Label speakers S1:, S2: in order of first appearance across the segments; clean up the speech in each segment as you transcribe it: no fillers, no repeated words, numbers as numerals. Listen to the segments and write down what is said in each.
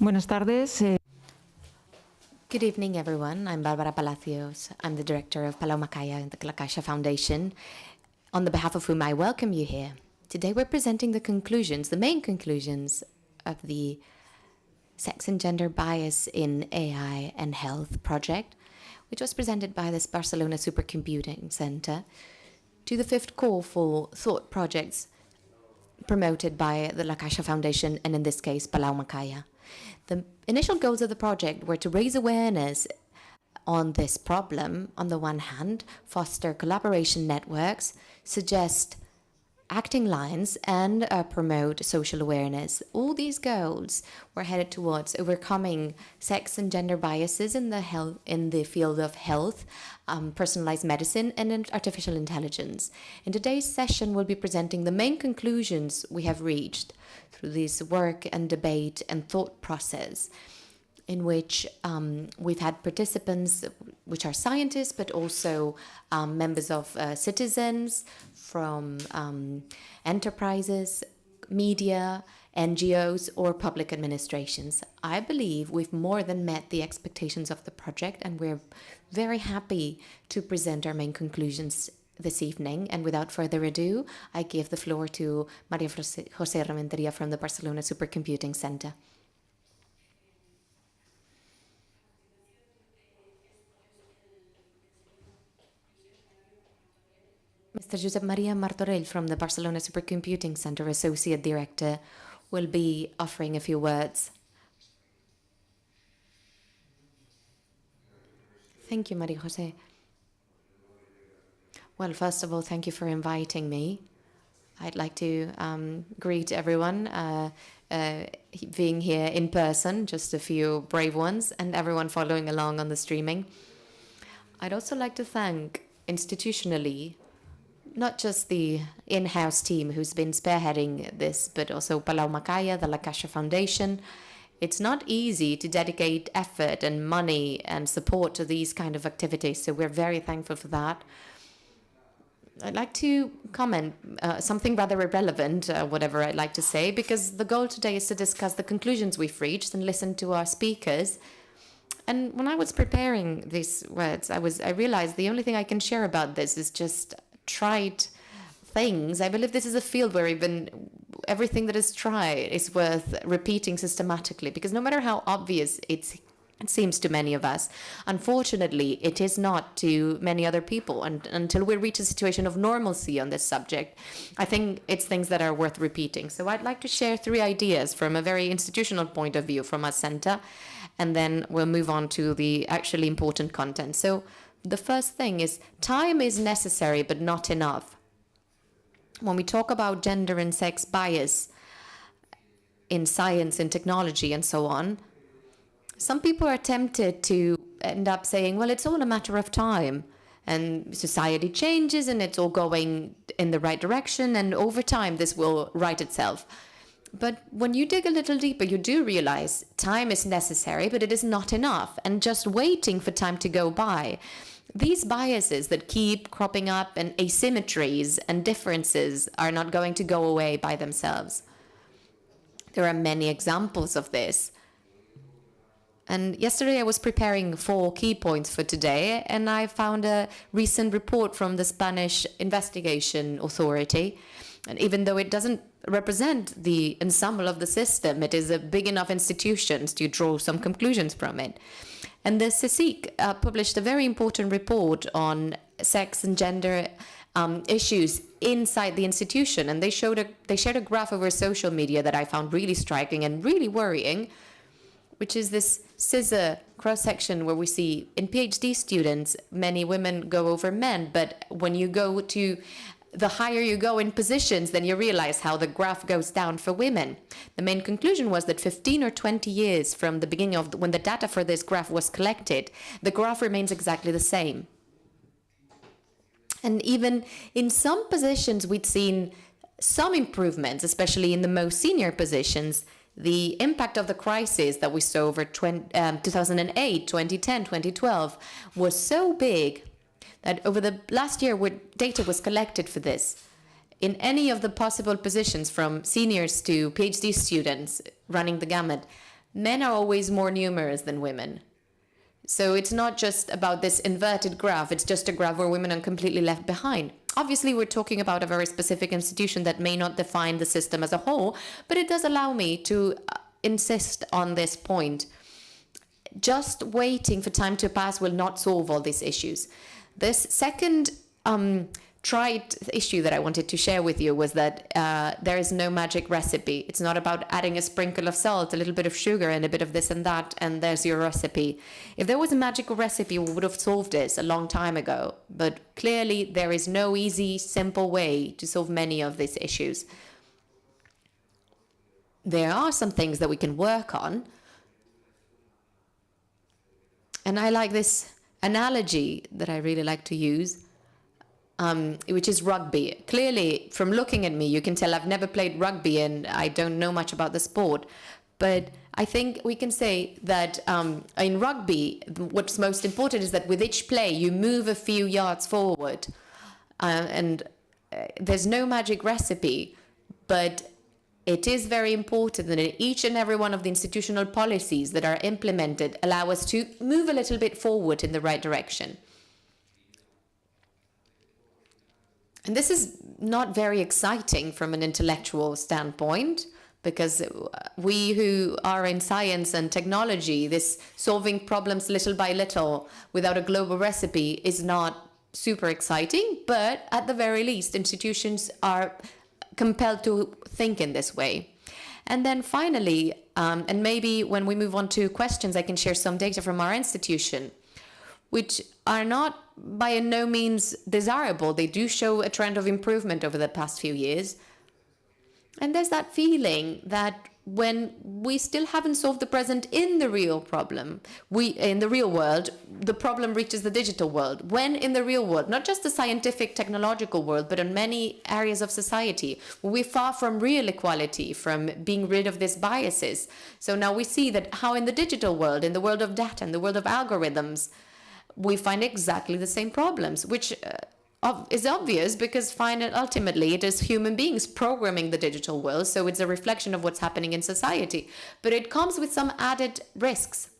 S1: Buenas tardes.
S2: Good evening, everyone. I'm Barbara Palacios. I'm the director of Palau Macaya and the La Caixa Foundation, on the behalf of whom I welcome you here. Today we're presenting the conclusions, the main conclusions of the Sex and Gender Bias in AI and Health project, which was presented by this Barcelona Supercomputing Center to the fifth call for thought projects promoted by the La Caixa Foundation and, in this case, Palau Macaya. The initial goals of the project were to raise awareness on this problem, on the one hand, foster collaboration networks, suggest acting lines, and promote social awareness. All these goals were headed towards overcoming sex and gender biases in the field of health, personalized medicine, and artificial intelligence. In today's session, we'll be presenting the main conclusions we have reached through this work and debate and thought process, in which we've had participants, which are scientists, but also members of citizens, from enterprises, media, NGOs, or public administrations. I believe we've more than met the expectations of the project, and we're very happy to present our main conclusions this evening. And without further ado, I give the floor to María José Rementeria from the Barcelona Supercomputing Center. Mr. Josep María Martorell from the Barcelona Supercomputing Center, Associate Director, will be offering a few words. Thank you, María José. Well, first of all, thank you for inviting me. I'd like to greet everyone being here in person, just a few brave ones, and everyone following along on the streaming. I'd also like to thank institutionally not just the in-house team who's been spearheading this, but also Palau Macaya, the La Caixa Foundation. It's not easy to dedicate effort and money and support to these kind of activities, so we're very thankful for that. I'd like to comment something rather irrelevant, whatever I'd like to say, because the goal today is to discuss the conclusions we've reached and listen to our speakers. And when I was preparing these words, I realized the only thing I can share about this is just tried things. I believe this is a field where even everything that is tried is worth repeating systematically, because no matter how obvious it seems to many of us, unfortunately, it is not to many other people. And until we reach a situation of normalcy on this subject, I think it's things that are worth repeating. So I'd like to share 3 ideas from a very institutional point of view from our center, and then we'll move on to the actually important content. So the first thing is time is necessary, but not enough. When we talk about gender and sex bias in science and technology and so on, some people are tempted to end up saying, well, it's all a matter of time, and society changes and it's all going in the right direction, and over time this will right itself. But when you dig a little deeper, you do realize time is necessary, but it is not enough. And just waiting for time to go by, these biases that keep cropping up and asymmetries and differences are not going to go away by themselves. There are many examples of this. And yesterday I was preparing 4 key points for today, and I found a recent report from the Spanish Investigation Authority. And even though it doesn't represent the ensemble of the system, it is a big enough institution to draw some conclusions from it. And the CSIC published a very important report on sex and gender issues inside the institution. And they shared a graph over social media that I found really striking and really worrying, which is this scissor cross-section where we see in PhD students, many women go over men. But when you go to the higher you go in positions, then you realize how the graph goes down for women. The main conclusion was that 15 or 20 years from the beginning of when the data for this graph was collected, the graph remains exactly the same. And even in some positions, we'd seen some improvements, especially in the most senior positions. The impact of the crisis that we saw over 2008, 2010, 2012 was so big that over the last year, where data was collected for this, in any of the possible positions from seniors to PhD students running the gamut, men are always more numerous than women. So it's not just about this inverted graph, it's just a graph where women are completely left behind. Obviously, we're talking about a very specific institution that may not define the system as a whole, but it does allow me to insist on this point. Just waiting for time to pass will not solve all these issues. This second tried issue that I wanted to share with you was that there is no magic recipe. It's not about adding a sprinkle of salt, a little bit of sugar, and a bit of this and that, and there's your recipe. If there was a magical recipe, we would have solved this a long time ago. But clearly, there is no easy, simple way to solve many of these issues. There are some things that we can work on. And I like this analogy that I really like to use, which is rugby. Clearly, from looking at me, you can tell I've never played rugby and I don't know much about the sport. But I think we can say that in rugby, what's most important is that with each play, you move a few yards forward. There's no magic recipe, but it is very important that each and every one of the institutional policies that are implemented allow us to move a little bit forward in the right direction. And this is not very exciting from an intellectual standpoint, because we who are in science and technology, this solving problems little by little without a global recipe is not super exciting, but at the very least, institutions are compelled to think in this way. And then finally, and maybe when we move on to questions, I can share some data from our institution, which are not by no means desirable. They do show a trend of improvement over the past few years. And there's that feeling that when we still haven't solved the present in the real problem, in the real world, the problem reaches the digital world. When in the real world, not just the scientific, technological world, but in many areas of society, we're far from real equality, from being rid of these biases. So now we see that how in the digital world, in the world of data, in the world of algorithms, we find exactly the same problems, which is obvious because ultimately it is human beings programming the digital world, so it's a reflection of what's happening in society. But it comes with some added risks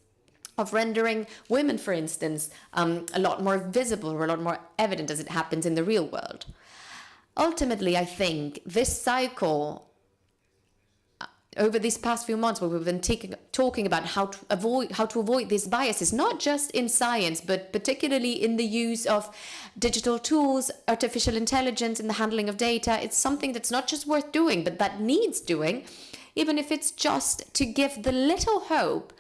S2: of rendering women, for instance, a lot more visible or a lot more evident as it happens in the real world. Ultimately, I think this cycle over these past few months, where we've been talking about how to avoid these biases, not just in science, but particularly in the use of digital tools, artificial intelligence, in the handling of data. It's something that's not just worth doing, but that needs doing, even if it's just to give the little hope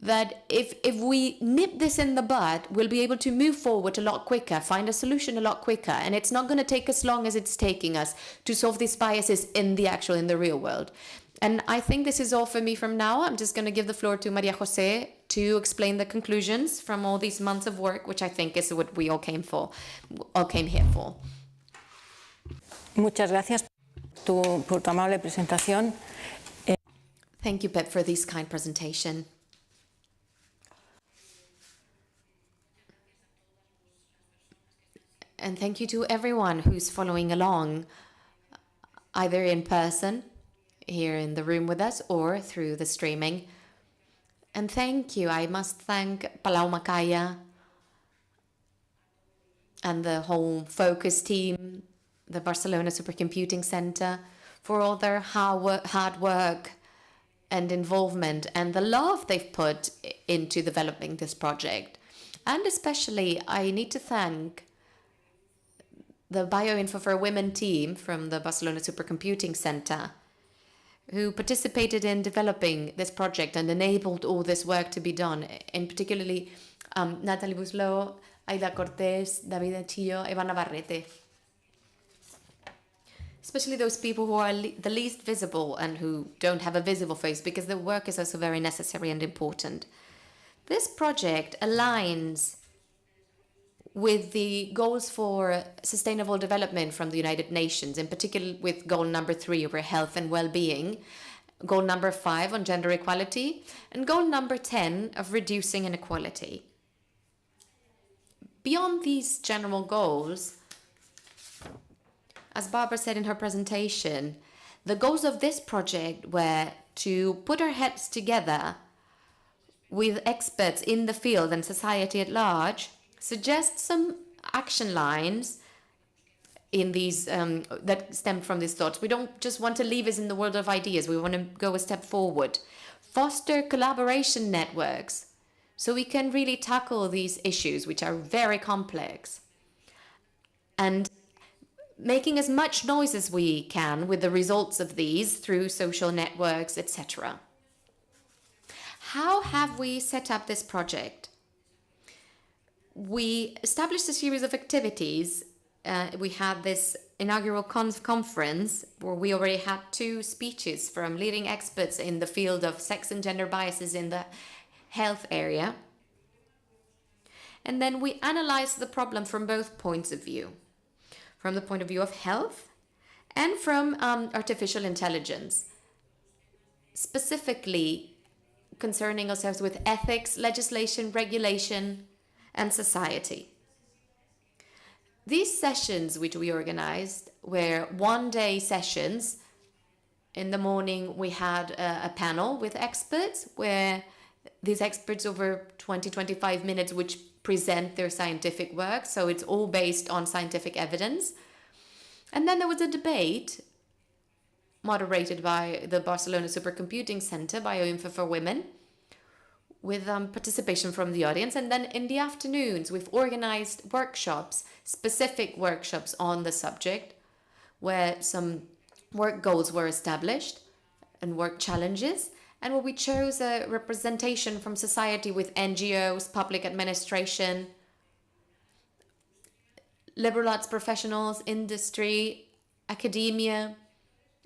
S2: that if we nip this in the bud, we'll be able to move forward a lot quicker, find a solution a lot quicker, and it's not going to take as long as it's taking us to solve these biases in the real world. And I think this is all for me from now. I'm just going to give the floor to María José to explain the conclusions from all these months of work, which I think is what we all came here for.
S1: Muchas gracias por tu amable presentación.
S2: Thank you, Pep, for this kind presentation. And thank you to everyone who's following along, either in person, here in the room with us, or through the streaming. And thank you. I must thank Palau Macaya and the whole Focus team, the Barcelona Supercomputing Center, for all their hard work and involvement and the love they've put into developing this project. And especially, I need to thank the Bioinfo for Women team from the Barcelona Supercomputing Center, who participated in developing this project and enabled all this work to be done, and particularly Natalie Buslow, Aida Cortés, David Chillo, Eva Navarrete. Especially those people who are the least visible and who don't have a visible face, because their work is also very necessary and important. This project aligns with the goals for sustainable development from the United Nations, in particular with goal number 3 over health and well-being, goal number 5 on gender equality, and goal number 10 of reducing inequality. Beyond these general goals, as Barbara said in her presentation, the goals of this project were to put our heads together with experts in the field and society at large, suggest some action lines in these that stem from these thoughts. We don't just want to leave us in the world of ideas. We want to go a step forward. Foster collaboration networks so we can really tackle these issues, which are very complex. And making as much noise as we can with the results of these through social networks, etc. How have we set up this project? We established a series of activities. We had this inaugural conference where we already had 2 speeches from leading experts in the field of sex and gender biases in the health area. And then we analyzed the problem from both points of view, from the point of view of health and from artificial intelligence, specifically concerning ourselves with ethics, legislation, regulation, and society. These sessions which we organized were one-day sessions. In the morning, we had a panel with experts where these experts over 20-25 minutes which present their scientific work. So it's all based on scientific evidence. And then there was a debate moderated by the Barcelona Supercomputing Center, Bioinfo for Women, with participation from the audience. And then in the afternoons, we've organized workshops, specific workshops on the subject, where some work goals were established and work challenges, and where we chose a representation from society with NGOs, public administration, liberal arts professionals, industry, academia,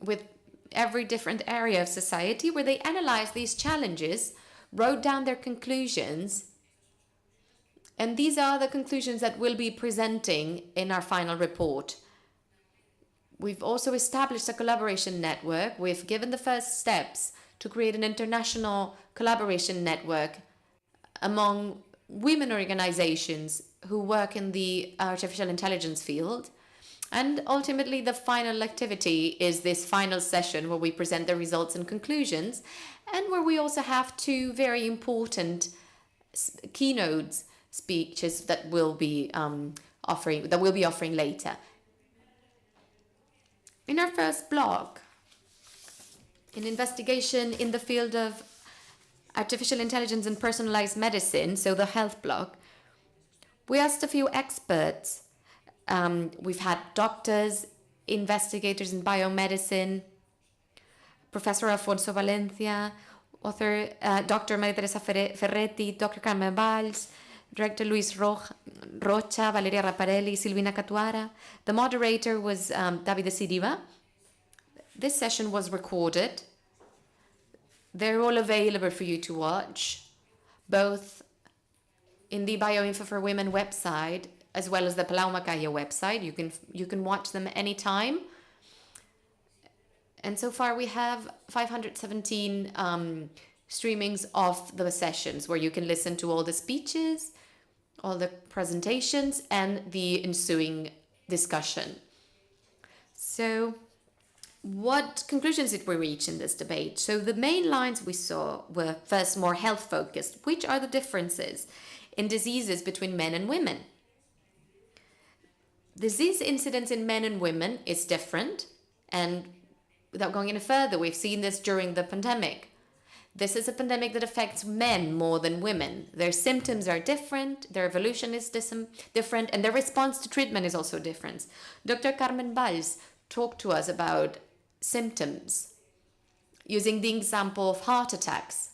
S2: with every different area of society, where they analyzed these challenges, wrote down their conclusions, and these are the conclusions that we'll be presenting in our final report. We've also established a collaboration network. We've given the first steps to create an international collaboration network among women organizations who work in the artificial intelligence field. And ultimately, the final activity is this final session where we present the results and conclusions, and where we also have 2 very important keynote speeches that we'll be offering later. In our first block, an investigation in the field of artificial intelligence and personalized medicine, so the health block, we asked a few experts. We've had doctors, investigators in biomedicine, Professor Alfonso Valencia, author Dr. María Teresa Ferretti, Dr. Carmen Valls, Director Luis Rocha, Valeria Raparelli, Silvina Catuara. The moderator was Davide Sidiva. This session was recorded. They're all available for you to watch, both in the Bioinfo for Women website as well as the Palau Macaya website. You can watch them anytime. And so far we have 517 streamings of the sessions where you can listen to all the speeches, all the presentations, and the ensuing discussion. So what conclusions did we reach in this debate? So the main lines we saw were first more health focused. Which are the differences in diseases between men and women? Disease incidence in men and women is different, and without going any further, we've seen this during the pandemic. This is a pandemic that affects men more than women. Their symptoms are different, their evolution is different, and their response to treatment is also different. Dr. Carmen Valls talked to us about symptoms, using the example of heart attacks.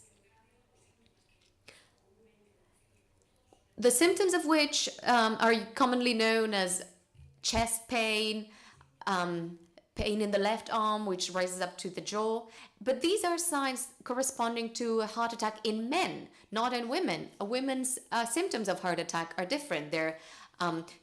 S2: The symptoms of which are commonly known as chest pain, pain in the left arm, which rises up to the jaw. But these are signs corresponding to a heart attack in men, not in women. A woman's symptoms of heart attack are different. They're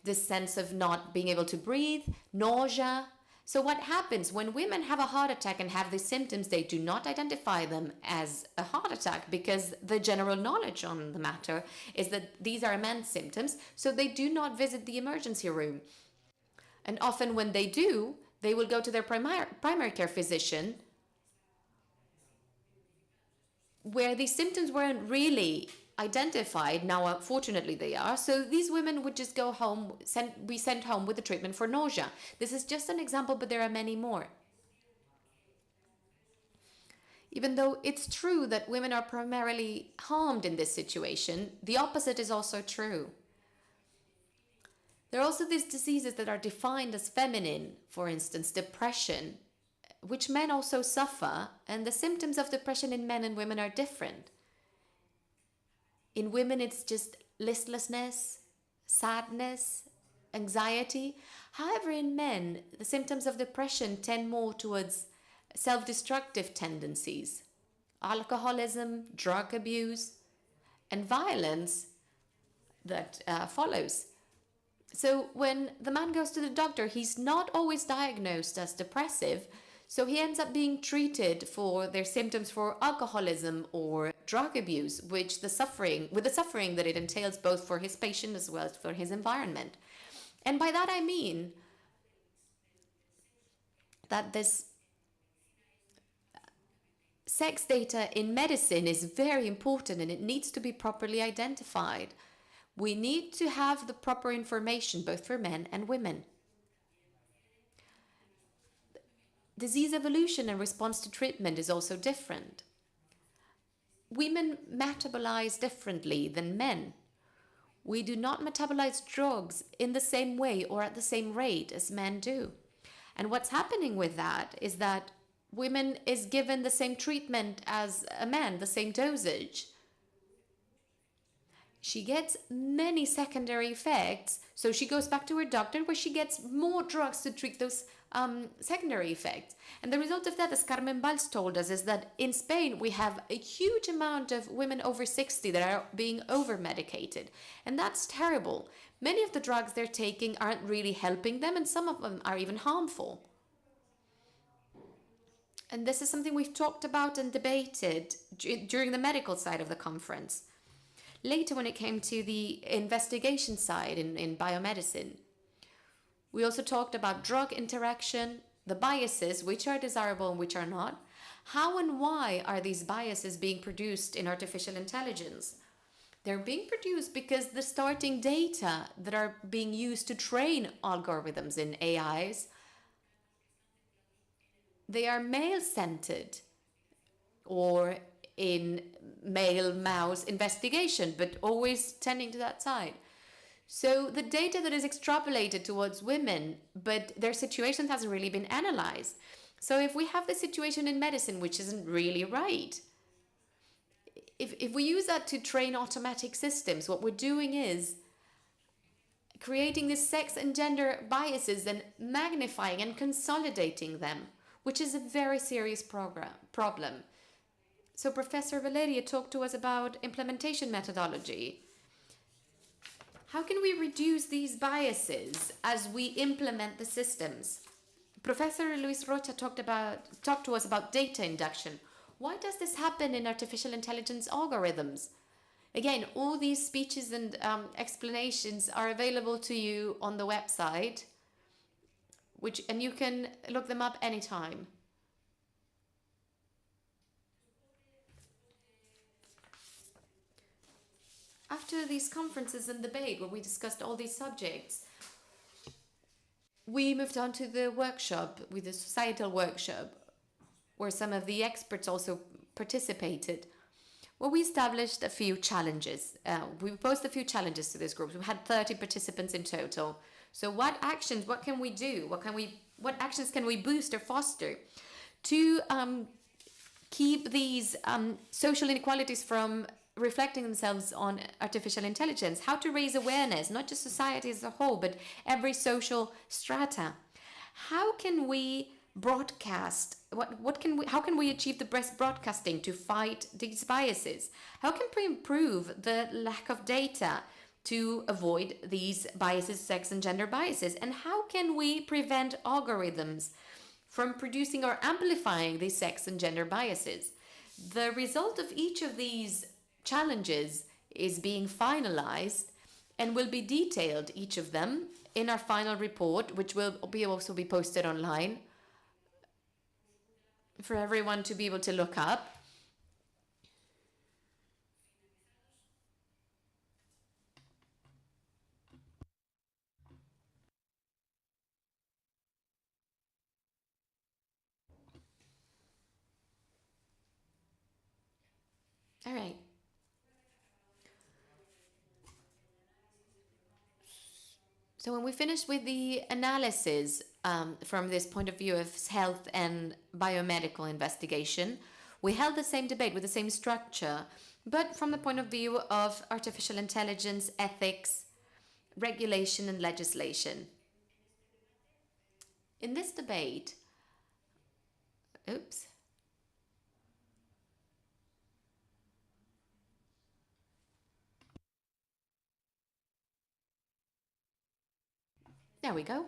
S2: this sense of not being able to breathe, nausea. So what happens when women have a heart attack and have these symptoms, they do not identify them as a heart attack because the general knowledge on the matter is that these are men's symptoms, so they do not visit the emergency room. And often when they do, they will go to their primary care physician where these symptoms weren't really identified. Now, fortunately, they are. So these women would just go home, be sent home with the treatment for nausea. This is just an example, but there are many more. Even though it's true that women are primarily harmed in this situation, the opposite is also true. There are also these diseases that are defined as feminine, for instance, depression, which men also suffer, and the symptoms of depression in men and women are different. In women, it's just listlessness, sadness, anxiety. However, in men, the symptoms of depression tend more towards self-destructive tendencies, alcoholism, drug abuse, and violence that follows. So when the man goes to the doctor, he's not always diagnosed as depressive, so he ends up being treated for their symptoms for alcoholism or drug abuse, with the suffering that it entails both for his patient as well as for his environment. And by that I mean that this sex data in medicine is very important and it needs to be properly identified. We need to have the proper information both for men and women. Disease evolution and response to treatment is also different. Women metabolize differently than men. We do not metabolize drugs in the same way or at the same rate as men do. And what's happening with that is that women is given the same treatment as a man, the same dosage. She gets many secondary effects, so she goes back to her doctor where she gets more drugs to treat those secondary effects. And the result of that, as Carmen Valls told us, is that in Spain we have a huge amount of women over 60 that are being over-medicated. And that's terrible. Many of the drugs they're taking aren't really helping them, and some of them are even harmful. And this is something we've talked about and debated during the medical side of the conference. Later, when it came to the investigation side in biomedicine, we also talked about drug interaction, the biases, which are desirable and which are not. How and why are these biases being produced in artificial intelligence? They're being produced because the starting data that are being used to train algorithms in AIs, they are male-centered or in male mouse investigation, but always tending to that side. So the data that is extrapolated towards women, but their situation hasn't really been analyzed. So if we have the situation in medicine, which isn't really right, if we use that to train automatic systems, what we're doing is creating these sex and gender biases and magnifying and consolidating them, which is a very serious problem. So Professor Valeria talked to us about implementation methodology. How can we reduce these biases as we implement the systems? Professor Luis Rocha talked to us about data induction. Why does this happen in artificial intelligence algorithms? Again, all these speeches and explanations are available to you on the website, and you can look them up anytime. After these conferences and debate where we discussed all these subjects, we moved on to the workshop, with the societal workshop, where some of the experts also participated. Well, we established a few challenges. We posed a few challenges to this group. We had 30 participants in total. So what can we do? What actions can we boost or foster to keep these social inequalities from reflecting themselves on artificial intelligence? How to raise awareness, not just society as a whole, but every social strata. How can we broadcast? How can we achieve the best broadcasting to fight these biases? How can we improve the lack of data to avoid these biases, sex and gender biases? And how can we prevent algorithms from producing or amplifying these sex and gender biases? The result of each of these challenges is being finalized and will be detailed, each of them, in our final report, which will also be posted online for everyone to be able to look up. All right. So when we finished with the analysis from this point of view of health and biomedical investigation, we held the same debate with the same structure, but from the point of view of artificial intelligence, ethics, regulation, and legislation. In this debate, oops. There we go.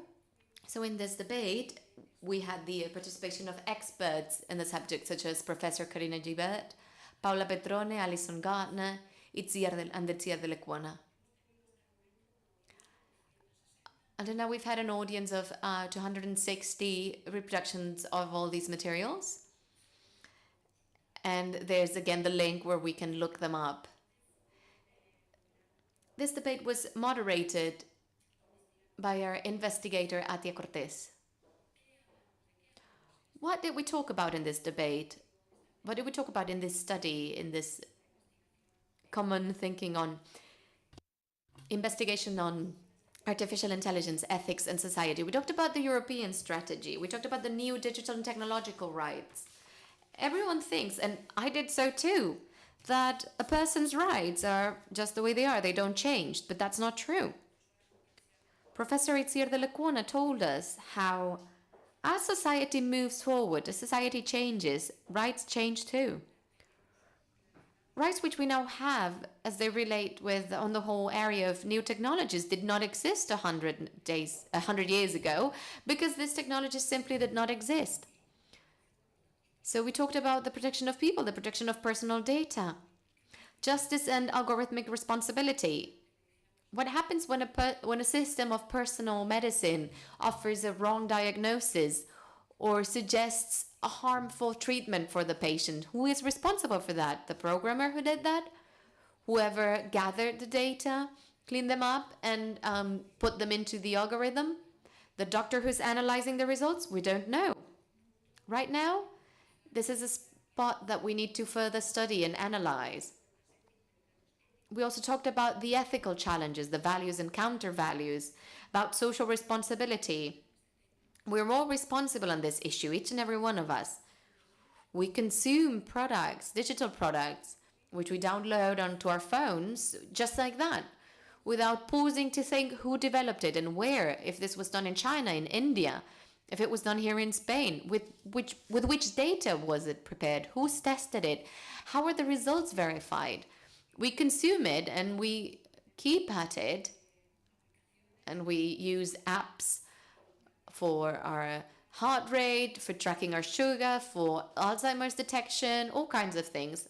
S2: So in this debate, we had the participation of experts in the subject, such as Professor Karina Gibert, Paola Petrone, Alison Gardner, and Itziar de Lecuona. And now we've had an audience of 260 reproductions of all these materials. And there's again the link where we can look them up. This debate was moderated by our investigator, Atia Cortés. What did we talk about in this debate? What did we talk about in this study, in this common thinking on investigation on artificial intelligence, ethics, and society? We talked about the European strategy. We talked about the new digital and technological rights. Everyone thinks, and I did so too, that a person's rights are just the way they are. They don't change, but that's not true. Professor Itziar de Lecuona told us how as society moves forward, as society changes, rights change too. Rights which we now have as they relate with on the whole area of new technologies did not exist 100 years ago because this technology simply did not exist. So we talked about the protection of people, the protection of personal data, justice and algorithmic responsibility. What happens when a system of personal medicine offers a wrong diagnosis or suggests a harmful treatment for the patient? Who is responsible for that? The programmer who did that? Whoever gathered the data, cleaned them up, and put them into the algorithm? The doctor who's analyzing the results? We don't know. Right now, this is a spot that we need to further study and analyze. We also talked about the ethical challenges, the values and counter-values, about social responsibility. We're all responsible on this issue, each and every one of us. We consume products, digital products, which we download onto our phones, just like that, without pausing to think who developed it and where, if this was done in China, in India, if it was done here in Spain, with which data was it prepared, who's tested it, how are the results verified? We consume it and we keep at it, and we use apps for our heart rate, for tracking our sugar, for Alzheimer's detection, all kinds of things.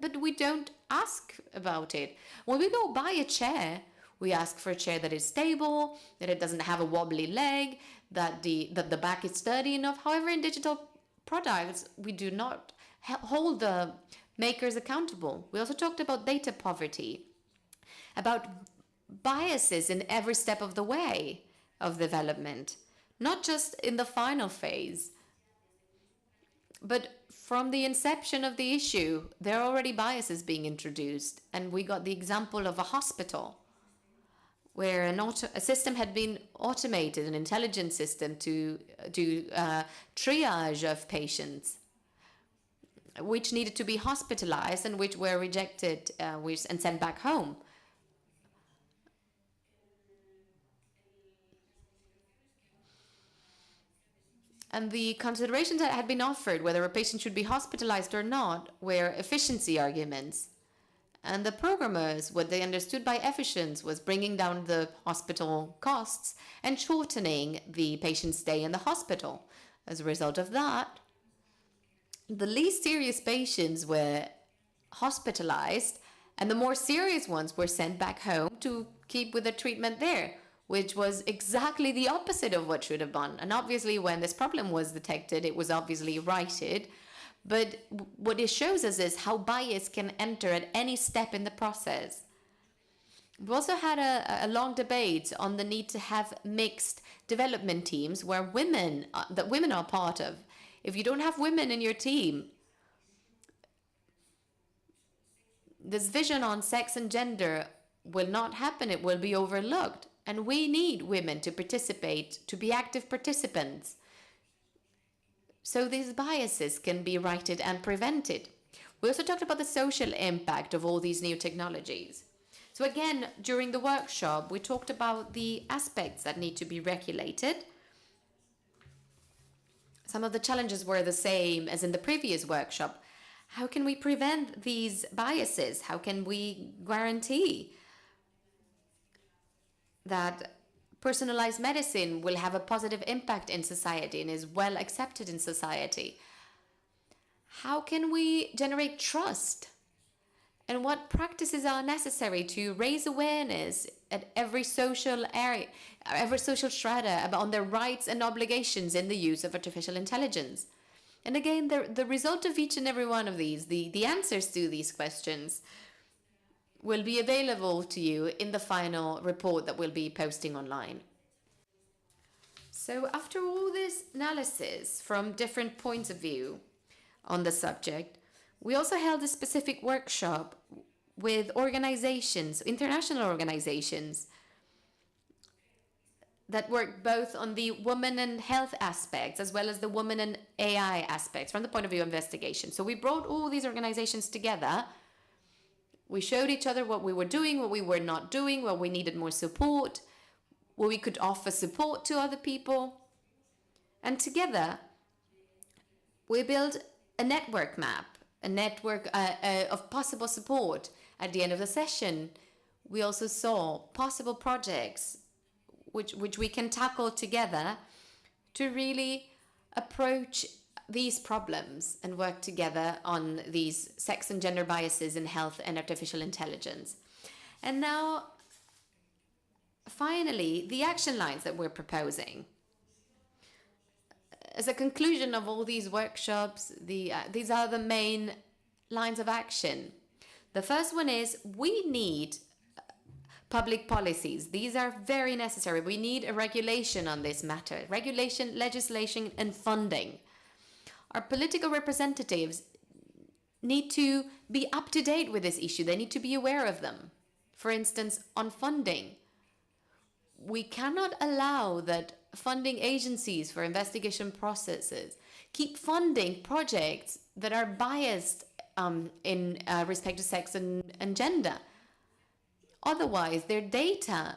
S2: But we don't ask about it. When we go buy a chair, we ask for a chair that is stable, that it doesn't have a wobbly leg, that the back is sturdy enough. However, in digital products, we do not hold the makers accountable. We also talked about data poverty, about biases in every step of the way of development, not just in the final phase, but from the inception of the issue, there are already biases being introduced. And we got the example of a hospital where a system had been automated, an intelligence system to do triage of patients, which needed to be hospitalized and which were rejected and sent back home. And the considerations that had been offered, whether a patient should be hospitalized or not, were efficiency arguments. And the programmers, what they understood by efficiency was bringing down the hospital costs and shortening the patient's stay in the hospital. As a result of that, the least serious patients were hospitalized, and the more serious ones were sent back home to keep with the treatment there, which was exactly the opposite of what should have done. And obviously, when this problem was detected, it was obviously righted. But what it shows us is how bias can enter at any step in the process. We also had a long debate on the need to have mixed development teams where women are part of. If you don't have women in your team, this vision on sex and gender will not happen. It will be overlooked. And we need women to participate, to be active participants, so these biases can be righted and prevented. We also talked about the social impact of all these new technologies. So again, during the workshop, we talked about the aspects that need to be regulated. Some of the challenges were the same as in the previous workshop. How can we prevent these biases? How can we guarantee that personalized medicine will have a positive impact in society and is well accepted in society? How can we generate trust? And what practices are necessary to raise awareness at every social area, every social strata on their rights and obligations in the use of artificial intelligence? And again, the result of each and every one of these, the answers to these questions, will be available to you in the final report that we'll be posting online. So after all this analysis from different points of view on the subject, we also held a specific workshop with organizations, international organizations, that work both on the women and health aspects as well as the women and AI aspects from the point of view of investigation. So we brought all these organizations together. We showed each other what we were doing, what we were not doing, where we needed more support, where we could offer support to other people. And together, we built a network map, a network of possible support. At the end of the session, we also saw possible projects which we can tackle together to really approach these problems and work together on these sex and gender biases in health and artificial intelligence. And now, finally, the action lines that we're proposing. As a conclusion of all these workshops, these are the main lines of action. The first one is we need public policies. These are very necessary. We need a regulation on this matter. Regulation, legislation, and funding. Our political representatives need to be up to date with this issue. They need to be aware of them. For instance, on funding. We cannot allow that funding agencies for investigation processes keep funding projects that are biased in respect to sex and gender. Otherwise, their data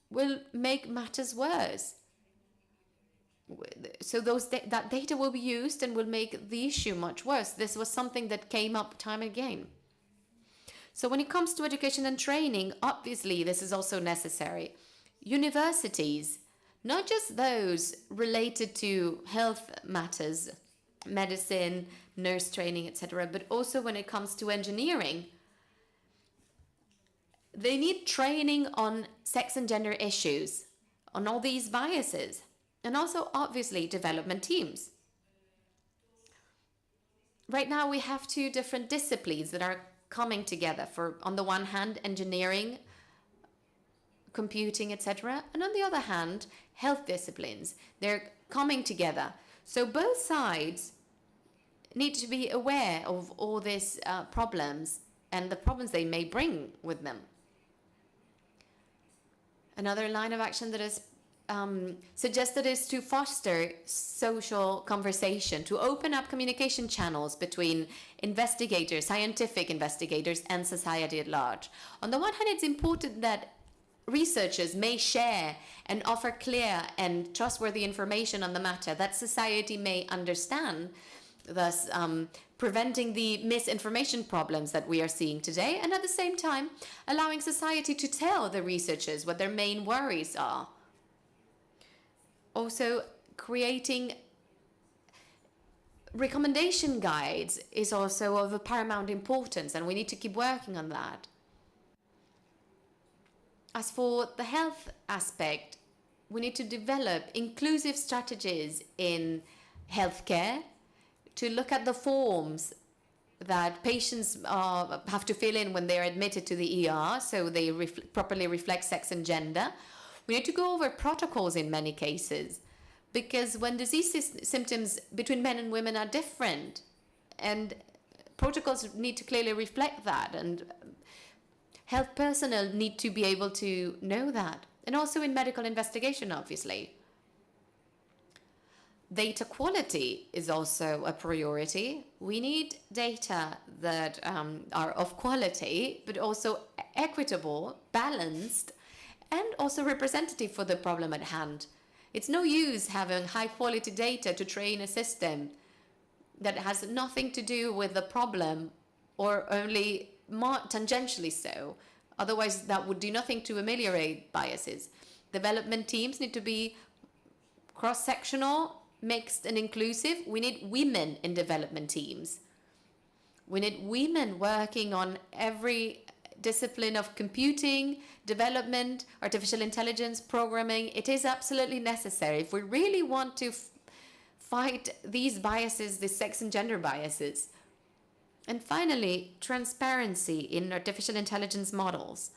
S2: will make matters worse. So that data will be used and will make the issue much worse. This was something that came up time and again. So when it comes to education and training, obviously this is also necessary. Universities, not just those related to health matters, medicine, nurse training, etc., but also when it comes to engineering, they need training on sex and gender issues, on all these biases, and also obviously development teams. Right now we have two different disciplines that are coming together for, on the one hand, engineering, computing, etc., and on the other hand, health disciplines. They're coming together. So both sides need to be aware of all these problems and the problems they may bring with them. Another line of action that is suggested is to foster social conversation, to open up communication channels between investigators, scientific investigators, and society at large. On the one hand, it's important that researchers may share and offer clear and trustworthy information on the matter that society may understand, thus preventing the misinformation problems that we are seeing today, and at the same time allowing society to tell the researchers what their main worries are. Also, creating recommendation guides is also of a paramount importance, and we need to keep working on that. As for the health aspect, we need to develop inclusive strategies in healthcare to look at the forms that patients have to fill in when they are admitted to the ER, so they properly reflect sex and gender. We need to go over protocols in many cases, because when disease symptoms between men and women are different, and protocols need to clearly reflect that, and health personnel need to be able to know that. And also in medical investigation, obviously. Data quality is also a priority. We need data that are of quality, but also equitable, balanced, and also representative for the problem at hand. It's no use having high quality data to train a system that has nothing to do with the problem, or only tangentially so. Otherwise, that would do nothing to ameliorate biases. Development teams need to be cross-sectional, mixed and inclusive. We need women in development teams. We need women working on every discipline of computing, development, artificial intelligence, programming. It is absolutely necessary if we really want to fight these biases, these sex and gender biases. And finally, transparency in artificial intelligence models.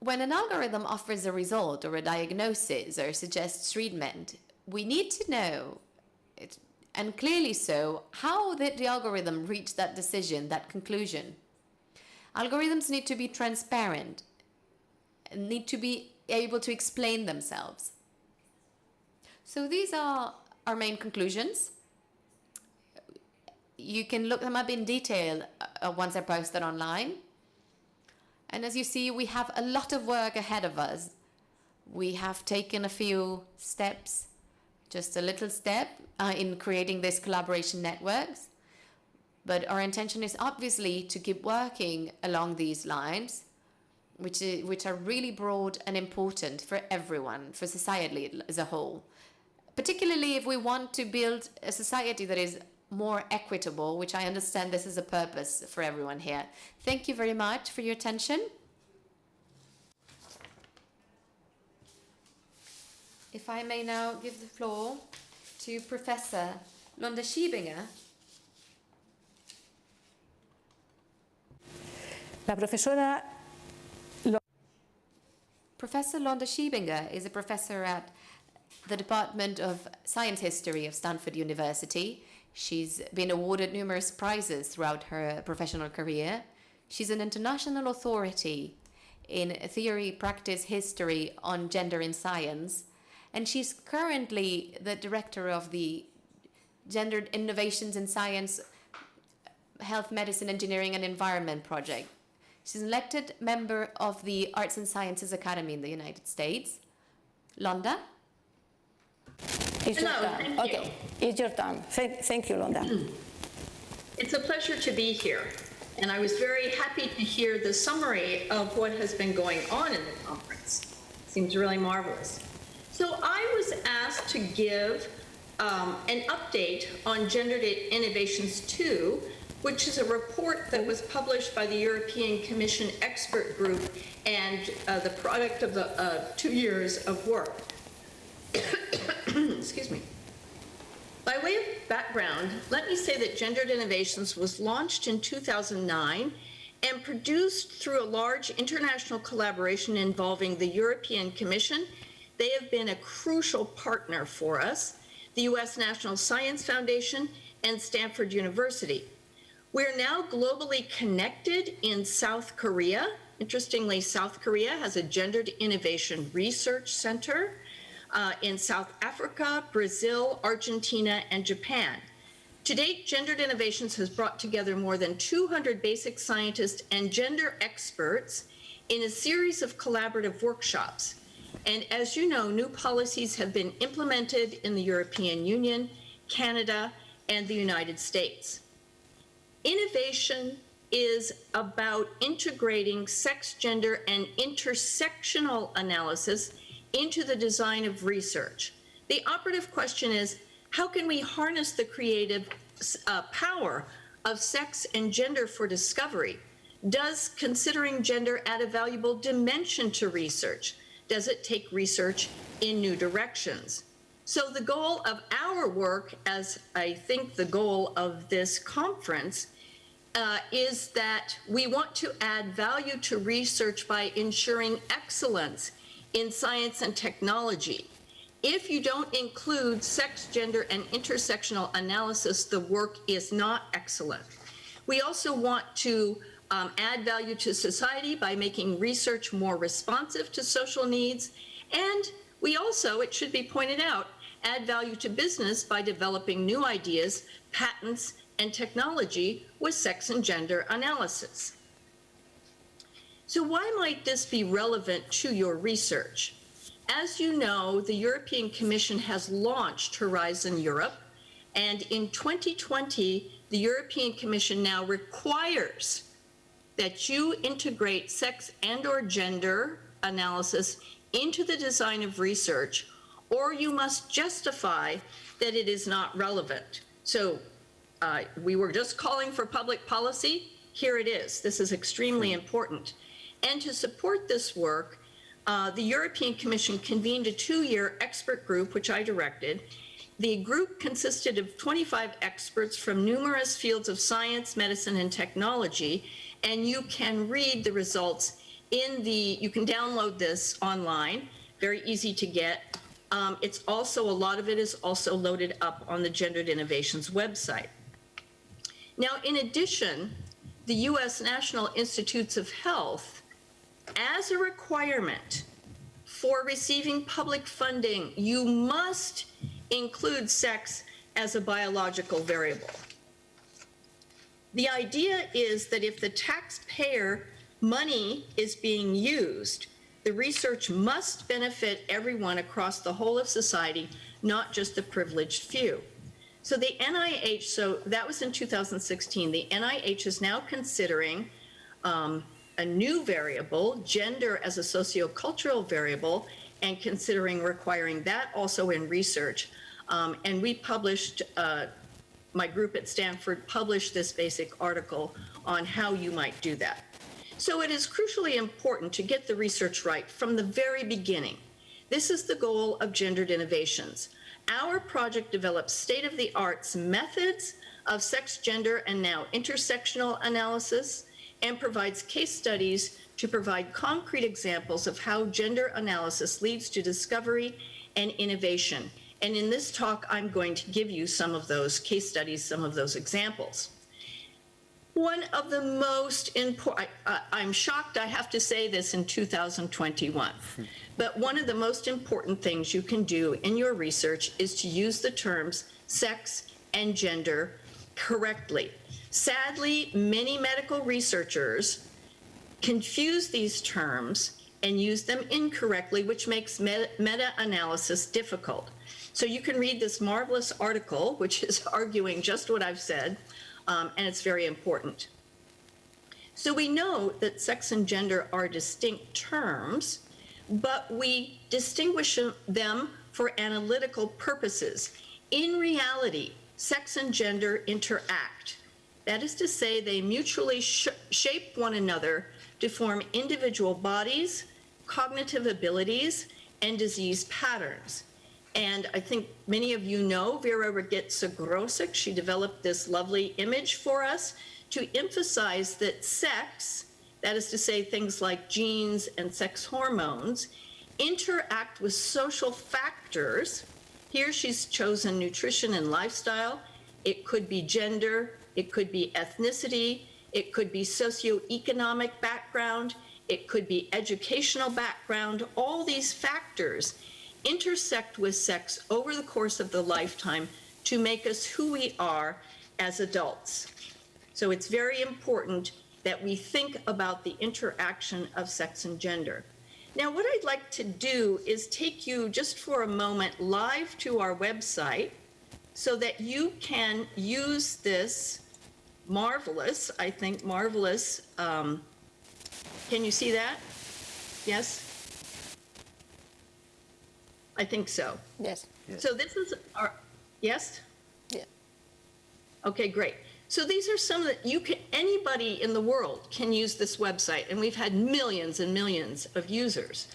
S2: When an algorithm offers a result or a diagnosis or suggests treatment, we need to know, and clearly so, how did the algorithm reach that decision, that conclusion? Algorithms need to be transparent and need to be able to explain themselves. So these are our main conclusions. You can look them up in detail once they're posted online. And as you see, we have a lot of work ahead of us. We have taken a few steps, just a little step in creating these collaboration networks. But our intention is obviously to keep working along these lines, which are really broad and important for everyone, for society as a whole. Particularly if we want to build a society that is more equitable, which I understand this is a purpose for everyone here. Thank you very much for your attention. If I may now give the floor to Professor Londa Schiebinger.
S1: La profesora
S2: Professor Londa Schiebinger is a professor at the Department of Science History of Stanford University. She's been awarded numerous prizes throughout her professional career. She's an international authority in theory, practice, history on gender in science. And she's currently the director of the Gendered Innovations in Science, Health, Medicine, Engineering and Environment project. She's an elected member of the Arts and Sciences Academy in the United States. Londa?
S1: It's your turn.
S3: Thank you.
S1: Okay, it's your turn. Thank you, Londa.
S3: It's a pleasure to be here, and I was very happy to hear the summary of what has been going on in the conference. Seems really marvelous. So I was asked to give an update on Gendered Innovations 2, which is a report that was published by the European Commission Expert Group and the product of the 2 years of work. Excuse me. By way of background, let me say that Gendered Innovations was launched in 2009 and produced through a large international collaboration involving the European Commission. They have been a crucial partner for us, the U.S. National Science Foundation, and Stanford University. We're now globally connected in South Korea. Interestingly, South Korea has a Gendered Innovation Research Center. In South Africa, Brazil, Argentina, and Japan. To date, Gendered Innovations has brought together more than 200 basic scientists and gender experts in a series of collaborative workshops. And as you know, new policies have been implemented in the European Union, Canada, and the United States. Innovation is about integrating sex, gender, and intersectional analysis into the design of research. The operative question is, how can we harness the creative power of sex and gender for discovery? Does considering gender add a valuable dimension to research? Does it take research in new directions? So the goal of our work, as I think the goal of this conference, is that we want to add value to research by ensuring excellence in science and technology, If you don't include sex, gender, and intersectional analysis, the work is not excellent. We also want to add value to society by making research more responsive to social needs. And we also, it should be pointed out, add value to business by developing new ideas, patents, and technology with sex and gender analysis. So why might this be relevant to your research? As you know, the European Commission has launched Horizon Europe, and in 2020, the European Commission now requires that you integrate sex and/or gender analysis into the design of research, or you must justify that it is not relevant. So we were just calling for public policy. Here it is. This is extremely important. And to support this work, the European Commission convened a 2-year expert group, which I directed. The group consisted of 25 experts from numerous fields of science, medicine, and technology, and you can read the results you can download this online, very easy to get. It's also, a lot of it is also loaded up on the Gendered Innovations website. Now, in addition, the U.S. National Institutes of Health, as a requirement for receiving public funding, you must include sex as a biological variable. The idea is that if the taxpayer money is being used, the research must benefit everyone across the whole of society, not just the privileged few. So the NIH, so that was in 2016, the NIH is now considering a new variable, gender as a sociocultural variable, and considering requiring that also in research. And we published, my group at Stanford published this basic article on how you might do that. So it is crucially important to get the research right from the very beginning. This is the goal of Gendered Innovations. Our project develops state-of-the-art methods of sex, gender, and now intersectional analysis, and provides case studies to provide concrete examples of how gender analysis leads to discovery and innovation. And in this talk, I'm going to give you some of those case studies, some of those examples. One of the most important, I'm shocked I have to say this in 2021, but one of the most important things you can do in your research is to use the terms sex and gender correctly. Sadly, many medical researchers confuse these terms and use them incorrectly, which makes meta-analysis difficult. So you can read this marvelous article, which is arguing just what I've said, and it's very important. So we know that sex and gender are distinct terms, but we distinguish them for analytical purposes. In reality, sex and gender interact. That is to say, they mutually shape one another to form individual bodies, cognitive abilities, and disease patterns. And I think many of you know Vera Rogitza-Grosek. She developed this lovely image for us to emphasize that sex, that is to say things like genes and sex hormones, interact with social factors. Here she's chosen nutrition and lifestyle. It could be gender, it could be ethnicity, it could be socioeconomic background, it could be educational background. All these factors intersect with sex over the course of the lifetime to make us who we are as adults. So it's very important that we think about the interaction of sex and gender. Now, what I'd like to do is take you just for a moment live to our website so that you can use this marvelous, I think marvelous, can you see that? Yes? I think so.
S1: Yes.
S3: So this is our, yes?
S1: Yeah.
S3: Okay, great. So these are some that you can, anybody in the world can use this website, and we've had millions and millions of users.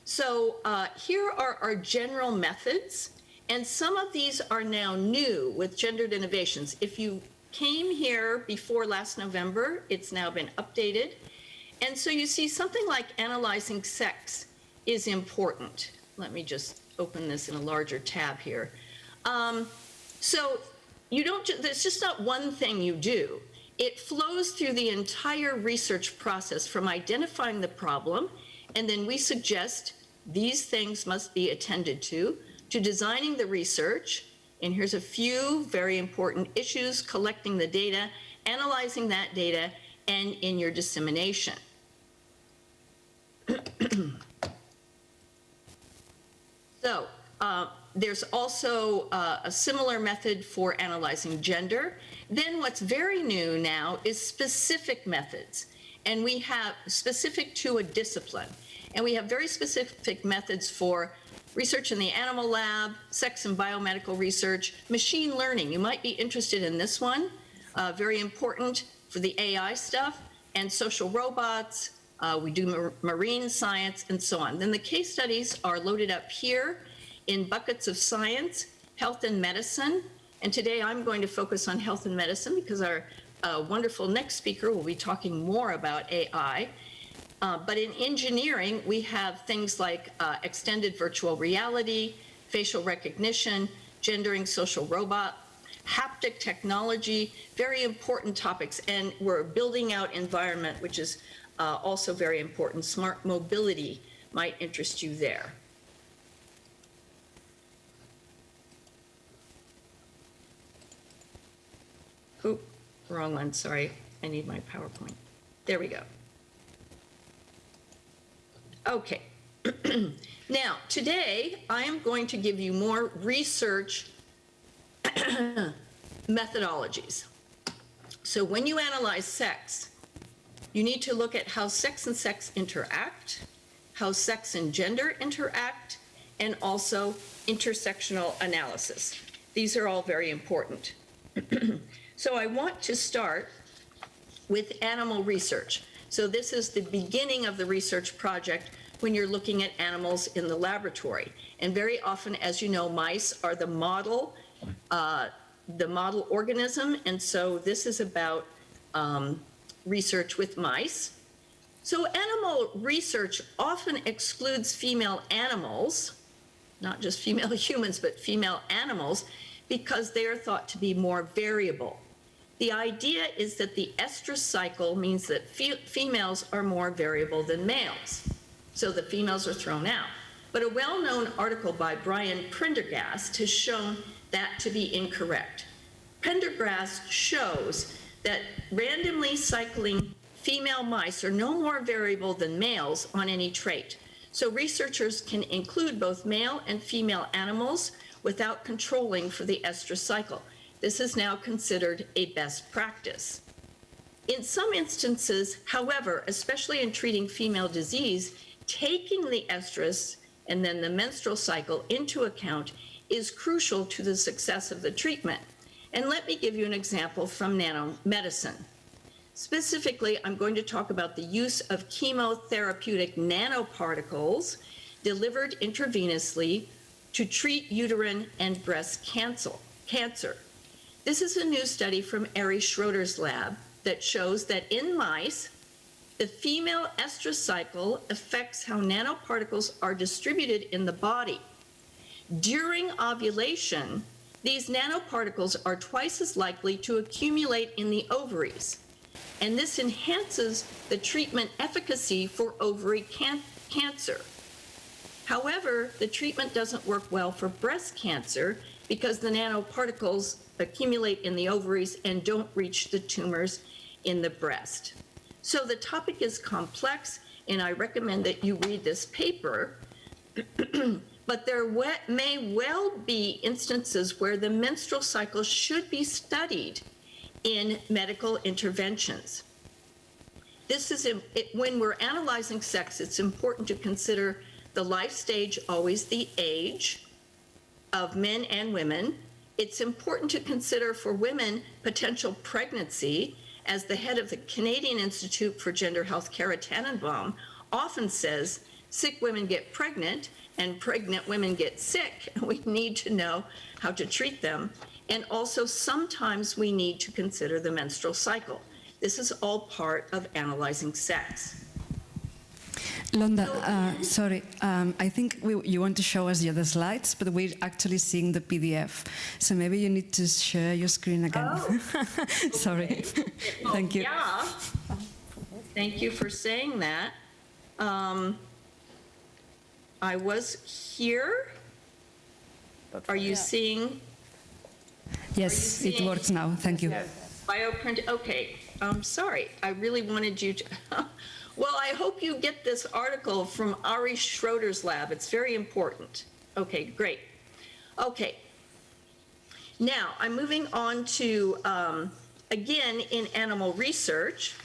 S3: So here are our general methods, and some of these are now new with Gendered Innovations. If you came here before last November, it's now been updated. And so you see something like analyzing sex is important. Let me just open this in a larger tab here. So you don't, there's just not one thing you do. It flows through the entire research process from identifying the problem, and then we suggest these things must be attended to designing the research, and here's a few very important issues: collecting the data, analyzing that data, and in your dissemination. So there's also a similar method for analyzing gender. Then what's very new now is specific methods, and we have specific to a discipline. And we have very specific methods for research in the animal lab, sex and biomedical research, machine learning. You might be interested in this one, very important for the AI stuff, and social robots. We do marine science and so on. Then the case studies are loaded up here in buckets of science, health and medicine. And today I'm going to focus on health and medicine because our wonderful next speaker will be talking more about AI. But in engineering, we have things like extended virtual reality, facial recognition, gendering social robot, haptic technology, very important topics. And we're building out environment, which is also very important. Smart mobility might interest you there. Oop, wrong one, sorry. I need my PowerPoint. There we go. Okay. Now, today, I am going to give you more research methodologies. So when you analyze sex, you need to look at how sex and sex interact, how sex and gender interact, and also intersectional analysis. These are all very important. So I want to start with animal research. So this is the beginning of the research project when you're looking at animals in the laboratory. And very often, as you know, mice are the model organism. And so this is about research with mice. So animal research often excludes female animals, not just female humans, but female animals, because they are thought to be more variable. The idea is that the estrous cycle means that females are more variable than males. So the females are thrown out. But a well-known article by Brian Prendergast has shown that to be incorrect. Prendergast shows that randomly cycling female mice are no more variable than males on any trait. So researchers can include both male and female animals without controlling for the estrous cycle. This is now considered a best practice. In some instances, however, especially in treating female disease, taking the estrus and then the menstrual cycle into account is crucial to the success of the treatment. And let me give you an example from nanomedicine. Specifically, I'm going to talk about the use of chemotherapeutic nanoparticles delivered intravenously to treat uterine and breast cancer. This is a new study from Ari Schroeder's lab that shows that in mice, the female estrous cycle affects how nanoparticles are distributed in the body. During ovulation, these nanoparticles are twice as likely to accumulate in the ovaries, and this enhances the treatment efficacy for ovary cancer. However, the treatment doesn't work well for breast cancer because the nanoparticles accumulate in the ovaries and don't reach the tumors in the breast. So the topic is complex, and I recommend that you read this paper, but there may well be instances where the menstrual cycle should be studied in medical interventions. This is, when we're analyzing sex, it's important to consider the life stage, always the age of men and women. It's important to consider for women potential pregnancy, as the head of the Canadian Institute for Gender Health, Cara Tannenbaum, often says sick women get pregnant and pregnant women get sick, and we need to know how to treat them. And also sometimes we need to consider the menstrual cycle. This is all part of analyzing sex.
S4: Londa, sorry, I think you want to show us the other slides, but we're actually seeing the PDF. So maybe you need to share your screen again.
S3: Oh,
S4: Sorry.
S3: well,
S4: Thank you.
S3: Yeah. Thank you for saying that. I was here. Are you seeing?
S4: Yes, it works now. Thank you.
S3: Bioprint, okay. Sorry, I really wanted you to. Well, I hope you get this article from Ari Schroeder's lab. It's very important. Okay, great. Okay. Now, I'm moving on to, again, in animal research,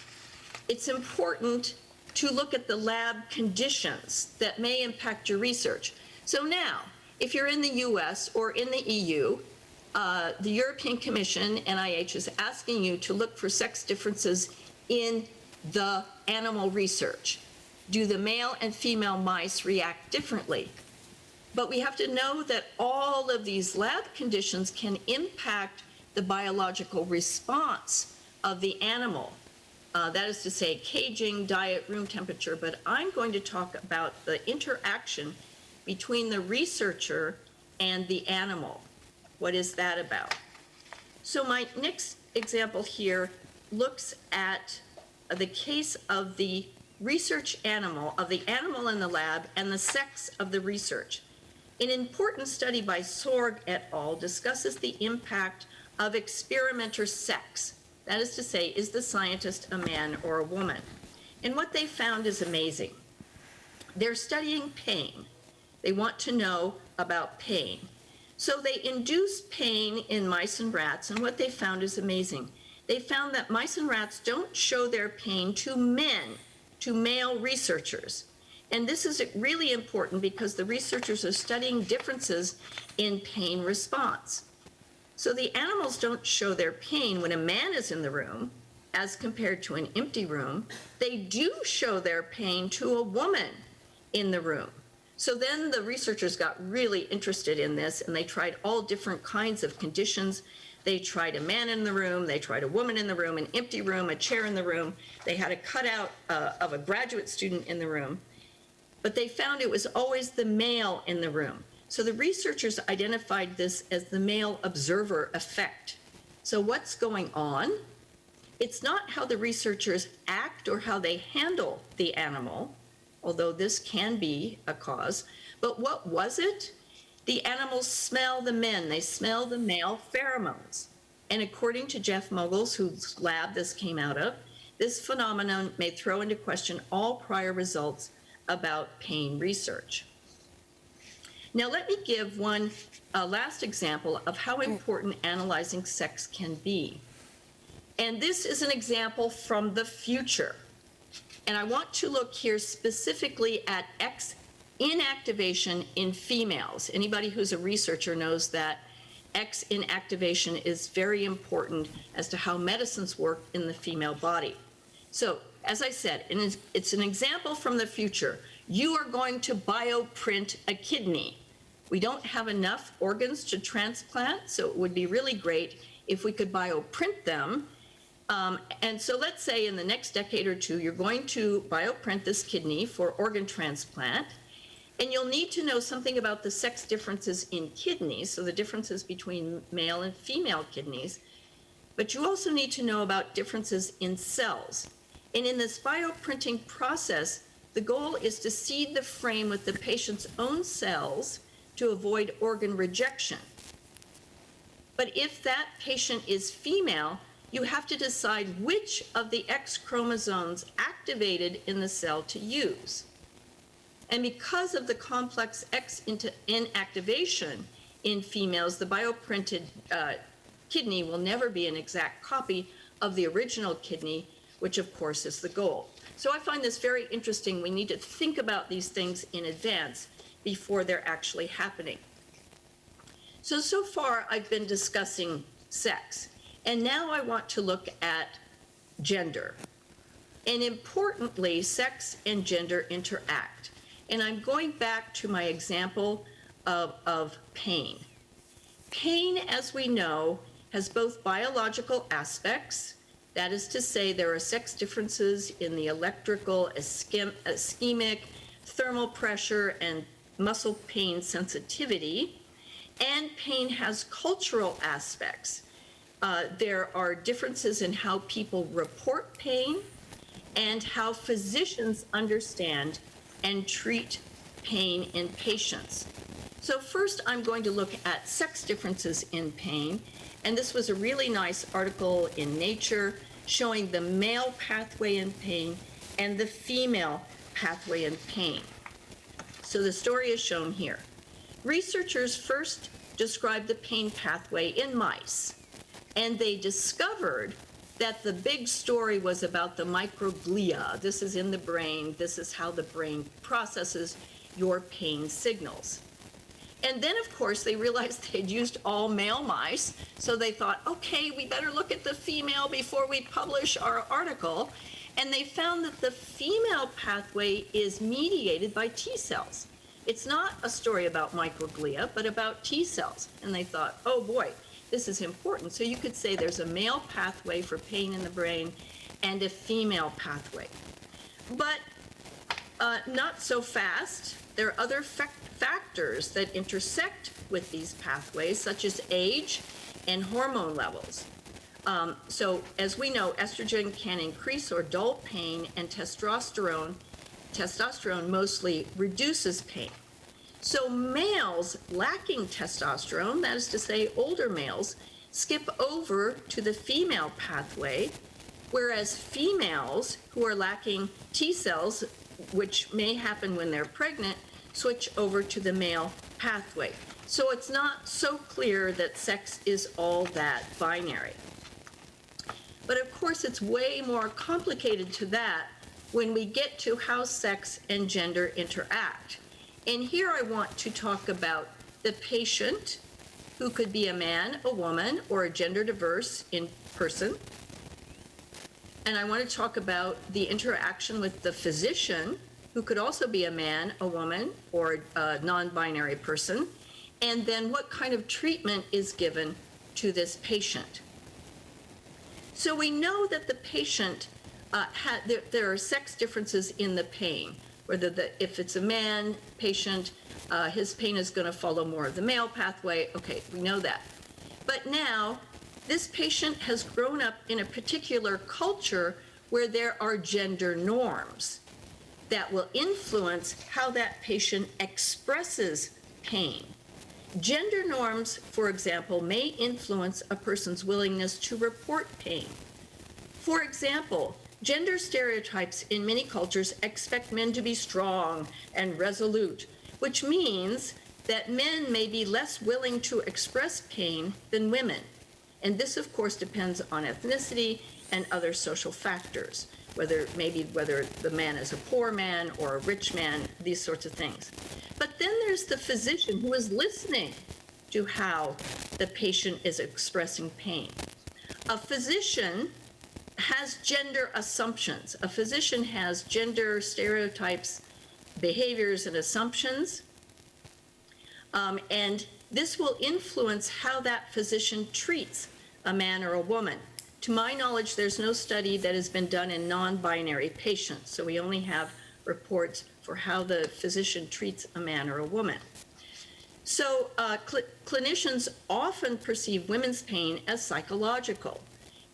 S3: it's important to look at the lab conditions that may impact your research. So now, if you're in the US or in the EU, the European Commission, NIH, is asking you to look for sex differences in the animal research. Do the male and female mice react differently? But we have to know that all of these lab conditions can impact the biological response of the animal. That is to say, caging, diet, room temperature, but I'm going to talk about the interaction between the researcher and the animal. What is that about? So my next example here looks at the case of the research animal, of the animal in the lab, and the sex of the research. An important study by Sorg et al. Discusses the impact of experimenter sex. That is to say, is the scientist a man or a woman? And what they found is amazing. They're studying pain. They want to know about pain. So they induced pain in mice and rats, and what they found is amazing. They found that mice and rats don't show their pain to men, to male researchers. And this is really important because the researchers are studying differences in pain response. So the animals don't show their pain when a man is in the room, as compared to an empty room. They do show their pain to a woman in the room. So then the researchers got really interested in this, and they tried all different kinds of conditions. They tried a man in the room, they tried a woman in the room, an empty room, a chair in the room. They had a cutout of a graduate student in the room. But they found it was always the male in the room. So the researchers identified this as the male observer effect. So what's going on? It's not how the researchers act or how they handle the animal, although this can be a cause, but what was it? The animals smell the men, they smell the male pheromones. And according to Jeff Mogles, whose lab this came out of, this phenomenon may throw into question all prior results about pain research. Now let me give one last example of how important analyzing sex can be. And this is an example from the future. And I want to look here specifically at X inactivation in females. Anybody who's a researcher knows that X inactivation is very important as to how medicines work in the female body. So, as I said, it's an example from the future. You are going to bioprint a kidney. We don't have enough organs to transplant, so it would be really great if we could bioprint them. And so let's say in the next decade or two, you're going to bioprint this kidney for organ transplant, and you'll need to know something about the sex differences in kidneys, so the differences between male and female kidneys, but you also need to know about differences in cells. And in this bioprinting process, the goal is to seed the frame with the patient's own cells to avoid organ rejection. But if that patient is female, you have to decide which of the X chromosomes activated in the cell to use. And because of the complex X inactivation in females, the bioprinted kidney will never be an exact copy of the original kidney, which of course is the goal. So I find this very interesting. We need to think about these things in advance before they're actually happening. So far I've been discussing sex, and now I want to look at gender. And importantly, sex and gender interact. And I'm going back to my example of pain. Pain, as we know, has both biological aspects That is to say, there are sex differences in the electrical, ischemic, thermal pressure, and muscle pain sensitivity. And pain has cultural aspects. There are differences in how people report pain and how physicians understand and treat pain in patients. So first, I'm going to look at sex differences in pain. And this was a really nice article in Nature showing the male pathway in pain and the female pathway in pain. So the story is shown here. Researchers first described the pain pathway in mice, and they discovered that the big story was about the microglia. This is in the brain. This is how the brain processes your pain signals. And then, of course, they realized they'd used all male mice, so they thought, okay, we better look at the female before we publish our article. And they found that the female pathway is mediated by T cells. It's not a story about microglia, but about T cells. And they thought, oh boy, this is important. So you could say there's a male pathway for pain in the brain and a female pathway. But not so fast. There are other factors that intersect with these pathways, such as age and hormone levels. So as we know, estrogen can increase or dull pain, and testosterone mostly reduces pain. So males lacking testosterone, that is to say older males, skip over to the female pathway, whereas females who are lacking T cells, which may happen when they're pregnant, switch over to the male pathway. So it's not so clear that sex is all that binary. But of course, it's way more complicated to that when we get to how sex and gender interact. And here I want to talk about the patient, who could be a man, a woman, or a gender diverse in person. And I want to talk about the interaction with the physician, who could also be a man, a woman, or a non-binary person, and then what kind of treatment is given to this patient. So we know that the patient, there are sex differences in the pain, whether if it's a man patient, his pain is going to follow more of the male pathway. Okay, we know that. But now, this patient has grown up in a particular culture where there are gender norms that will influence how that patient expresses pain. Gender norms, for example, may influence a person's willingness to report pain. For example, gender stereotypes in many cultures expect men to be strong and resolute, which means that men may be less willing to express pain than women. And this, of course, depends on ethnicity and other social factors, whether the man is a poor man or a rich man, these sorts of things. But then there's the physician who is listening to how the patient is expressing pain. A physician has gender assumptions. A physician has gender stereotypes, behaviors, and assumptions. And this will influence how that physician treats a man or a woman. To my knowledge, there's no study that has been done in non-binary patients, so we only have reports for how the physician treats a man or a woman. So clinicians often perceive women's pain as psychological,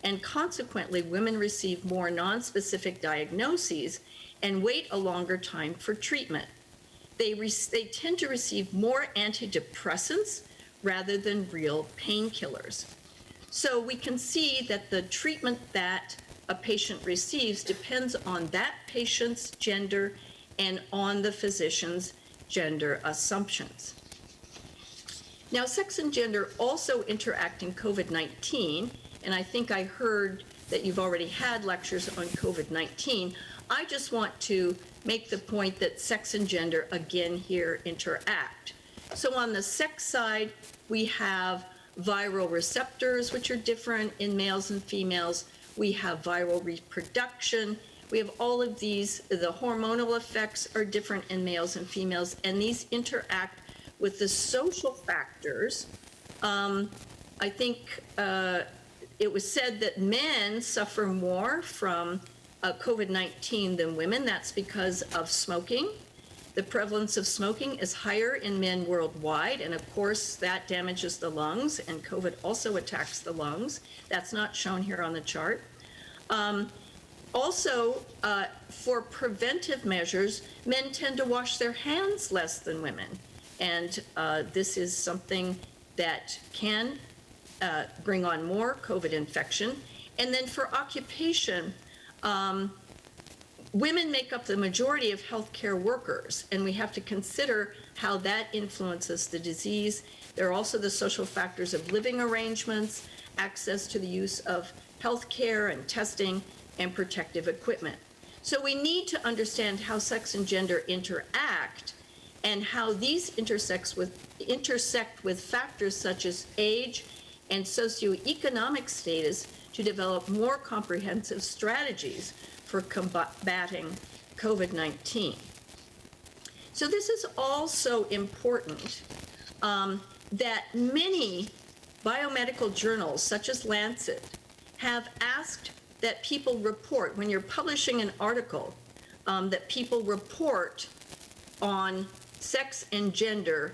S3: and consequently, women receive more non-specific diagnoses and wait a longer time for treatment. They tend to receive more antidepressants rather than real painkillers. So we can see that the treatment that a patient receives depends on that patient's gender and on the physician's gender assumptions. Now, sex and gender also interact in COVID-19, and I think I heard that you've already had lectures on COVID-19. I just want to make the point that sex and gender, again, here interact. So on the sex side, we have viral receptors, which are different in males and females. We have viral reproduction. We have all of these. The hormonal effects are different in males and females, and these interact with the social factors. I think it was said that men suffer more from COVID-19 than women. That's because of smoking. The prevalence of smoking is higher in men worldwide, and of course that damages the lungs, and COVID also attacks the lungs. That's not shown here on the chart. Also, for preventive measures, men tend to wash their hands less than women, and this is something that can bring on more COVID infection. And then for occupation, women make up the majority of healthcare workers, and we have to consider how that influences the disease. There are also the social factors of living arrangements, access to the use of healthcare and testing, and protective equipment. So we need to understand how sex and gender interact and how these intersect with factors such as age and socioeconomic status to develop more comprehensive strategies for combating COVID-19. So this is also important that many biomedical journals, such as Lancet, have asked that people report, when you're publishing an article, that people report on sex and gender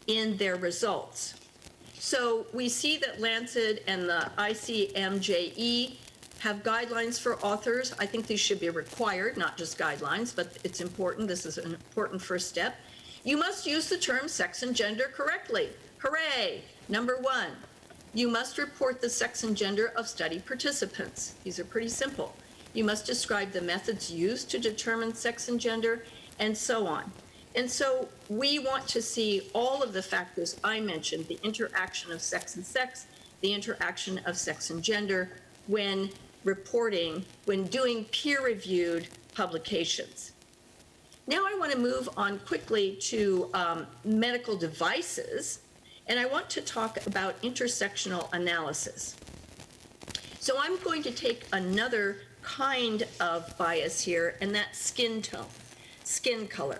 S3: in their results. So we see that Lancet and the ICMJE have guidelines for authors. I think these should be required, not just guidelines, but it's important. This is an important first step. You must use the term sex and gender correctly. Hooray! Number one, you must report the sex and gender of study participants. These are pretty simple. You must describe the methods used to determine sex and gender, and so on. And so we want to see all of the factors I mentioned, the interaction of sex and sex, the interaction of sex and gender when reporting, when doing peer-reviewed publications. Now I want to move on quickly to medical devices, and I want to talk about intersectional analysis. So I'm going to take another kind of bias here, and that's skin tone, skin color.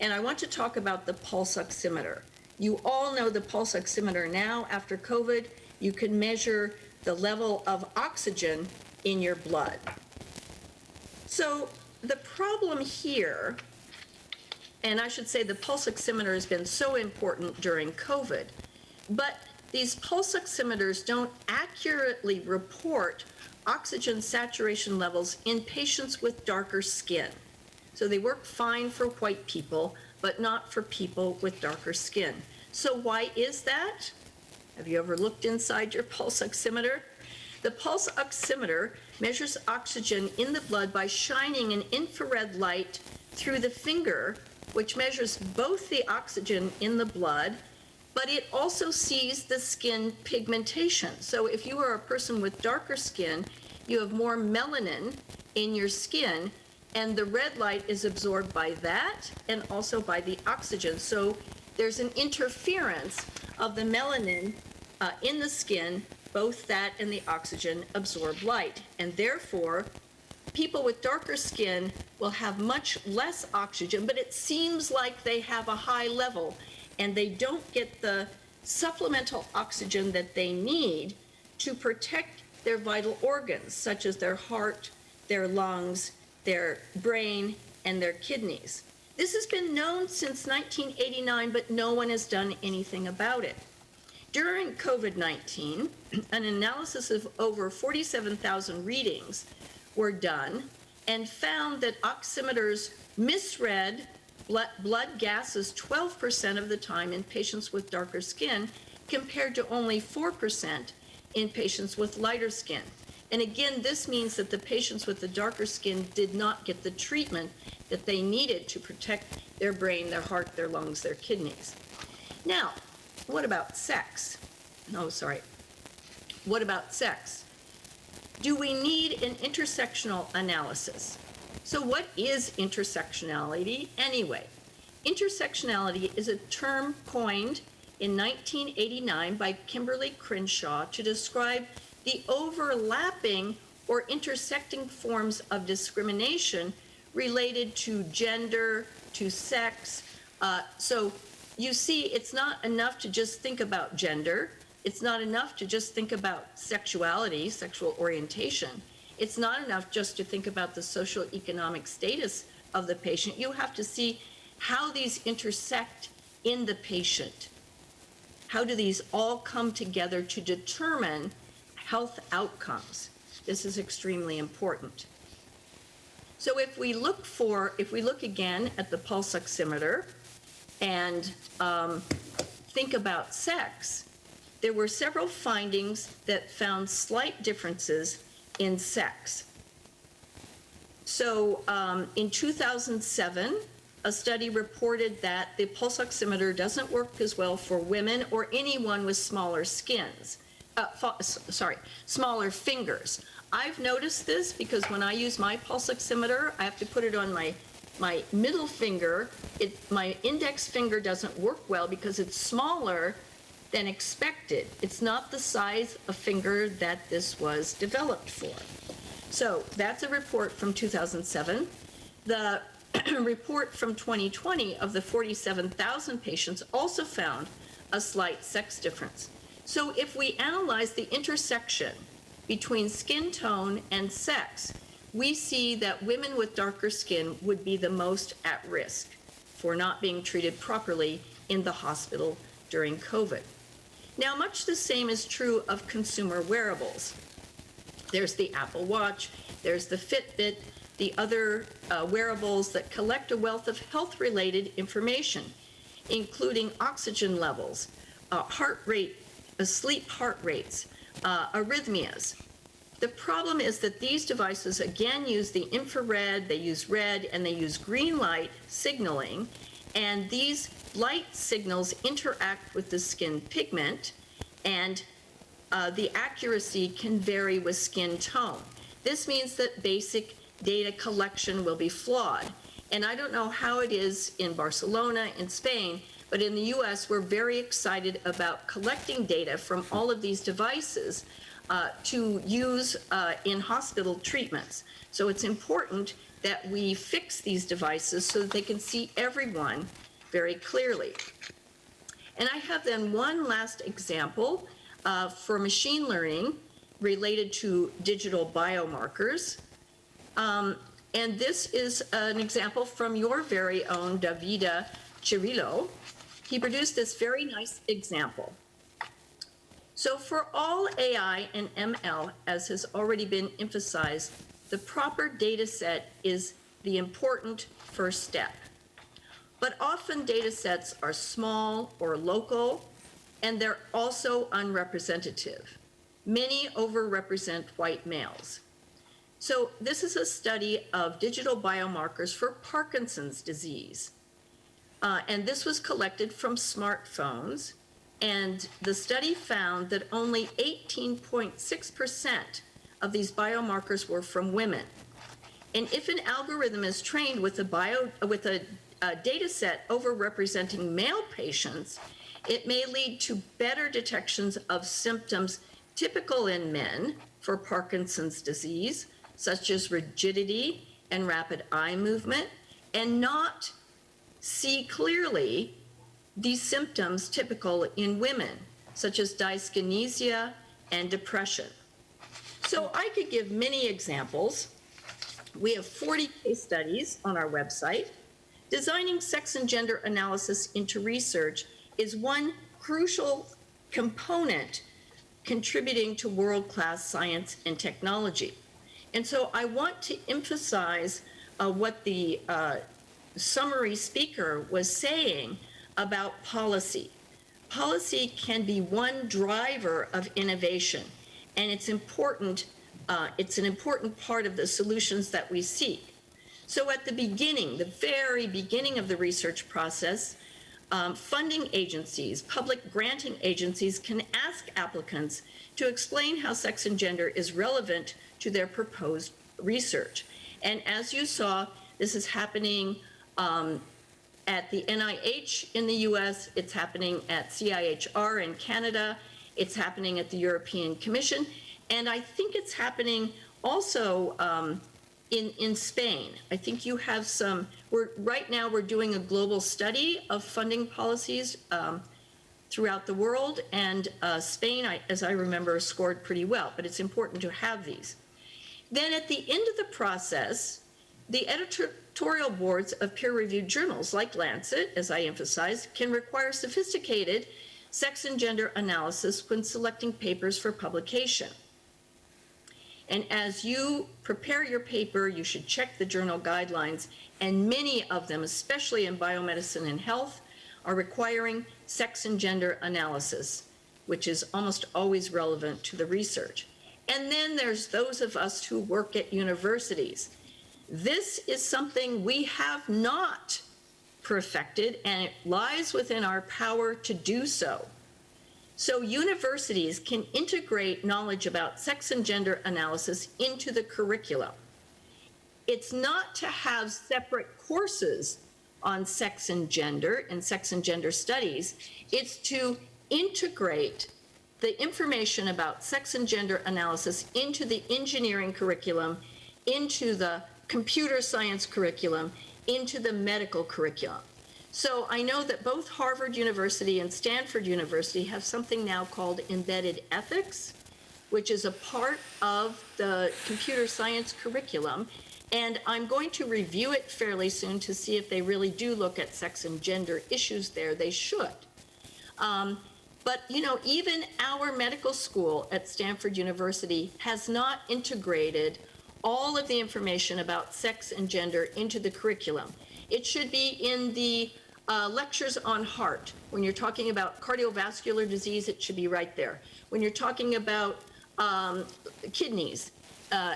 S3: And I want to talk about the pulse oximeter. You all know the pulse oximeter now. After COVID, you can measure the level of oxygen in your blood. So the problem here, and I should say the pulse oximeter has been so important during COVID, but these pulse oximeters don't accurately report oxygen saturation levels in patients with darker skin. So they work fine for white people, but not for people with darker skin. So why is that? Have you ever looked inside your pulse oximeter? The pulse oximeter measures oxygen in the blood by shining an infrared light through the finger, which measures both the oxygen in the blood, but it also sees the skin pigmentation. So if you are a person with darker skin, you have more melanin in your skin, and the red light is absorbed by that and also by the oxygen. So there's an interference of the melanin in the skin. Both that and the oxygen absorb light, and therefore people with darker skin will have much less oxygen, but it seems like they have a high level and they don't get the supplemental oxygen that they need to protect their vital organs, such as their heart, their lungs, their brain, and their kidneys. This has been known since 1989, but no one has done anything about it. During COVID-19, an analysis of over 47,000 readings were done and found that oximeters misread blood gases 12% of the time in patients with darker skin, compared to only 4% in patients with lighter skin. And again, this means that the patients with the darker skin did not get the treatment that they needed to protect their brain, their heart, their lungs, their kidneys. Now, what about sex? What about sex? Do we need an intersectional analysis? So what is intersectionality anyway? Intersectionality is a term coined in 1989 by Kimberly Crenshaw to describe the overlapping or intersecting forms of discrimination related to gender, to sex. So you see, it's not enough to just think about gender. It's not enough to just think about sexuality, sexual orientation. It's not enough just to think about the social economic status of the patient. You have to see how these intersect in the patient. How do these all come together to determine health outcomes? This is extremely important. So if we look again at the pulse oximeter and think about sex, there were several findings that found slight differences in sex. So in 2007, a study reported that the pulse oximeter doesn't work as well for women or anyone with smaller smaller fingers. I've noticed this because when I use my pulse oximeter, I have to put it on my middle finger. My index finger doesn't work well because it's smaller than expected. It's not the size of finger that this was developed for. So that's a report from 2007. The report from 2020 of the 47,000 patients also found a slight sex difference. So if we analyze the intersection between skin tone and sex, we see that women with darker skin would be the most at risk for not being treated properly in the hospital during COVID. Now, much the same is true of consumer wearables. There's the Apple Watch, there's the Fitbit, the other wearables that collect a wealth of health-related information, including oxygen levels, heart rate, sleep heart rates, arrhythmias. The problem is that these devices again use the infrared, they use red, and they use green light signaling, and these light signals interact with the skin pigment, and the accuracy can vary with skin tone. This means that basic data collection will be flawed. And I don't know how it is in Barcelona, in Spain, but in the US, we're very excited about collecting data from all of these devices to use in hospital treatments. So it's important that we fix these devices so that they can see everyone very clearly. And I have then one last example for machine learning related to digital biomarkers. And this is an example from your very own Davide Cirillo. He produced this very nice example. So for all AI and ML, as has already been emphasized, the proper data set is the important first step. But often data sets are small or local, and they're also unrepresentative. Many overrepresent white males. So this is a study of digital biomarkers for Parkinson's disease. And this was collected from smartphones. And the study found that only 18.6% of these biomarkers were from women. And if an algorithm is trained with a data set overrepresenting male patients, it may lead to better detections of symptoms typical in men for Parkinson's disease, such as rigidity and rapid eye movement, and not see clearly these symptoms typical in women, such as dyskinesia and depression. So I could give many examples. We have 40 case studies on our website. Designing sex and gender analysis into research is one crucial component contributing to world-class science and technology. And so I want to emphasize what the summary speaker was saying about policy. Policy can be one driver of innovation, and it's important. It's an important part of the solutions that we seek. So at the beginning, the very beginning of the research process, funding agencies, public granting agencies can ask applicants to explain how sex and gender is relevant to their proposed research. And as you saw, this is happening at the NIH in the US, it's happening at CIHR in Canada, it's happening at the European Commission, and I think it's happening also in Spain. I think you have some, right now we're doing a global study of funding policies throughout the world, and Spain, as I remember, scored pretty well, but it's important to have these. Then at the end of the process, the editorial boards of peer-reviewed journals like Lancet, as I emphasized, can require sophisticated sex and gender analysis when selecting papers for publication. And as you prepare your paper, you should check the journal guidelines, and many of them, especially in biomedicine and health, are requiring sex and gender analysis, which is almost always relevant to the research. And then there's those of us who work at universities. This is something we have not perfected, and it lies within our power to do so. So universities can integrate knowledge about sex and gender analysis into the curriculum. It's not to have separate courses on sex and gender and sex and gender studies. It's to integrate the information about sex and gender analysis into the engineering curriculum, into the computer science curriculum, into the medical curriculum. So I know that both Harvard University and Stanford University have something now called embedded ethics, which is a part of the computer science curriculum. And I'm going to review it fairly soon to see if they really do look at sex and gender issues there. They should. But, you know, even our medical school at Stanford University has not integrated all of the information about sex and gender into the curriculum. It should be in the lectures on heart. When you're talking about cardiovascular disease, it should be right there. When you're talking about kidneys,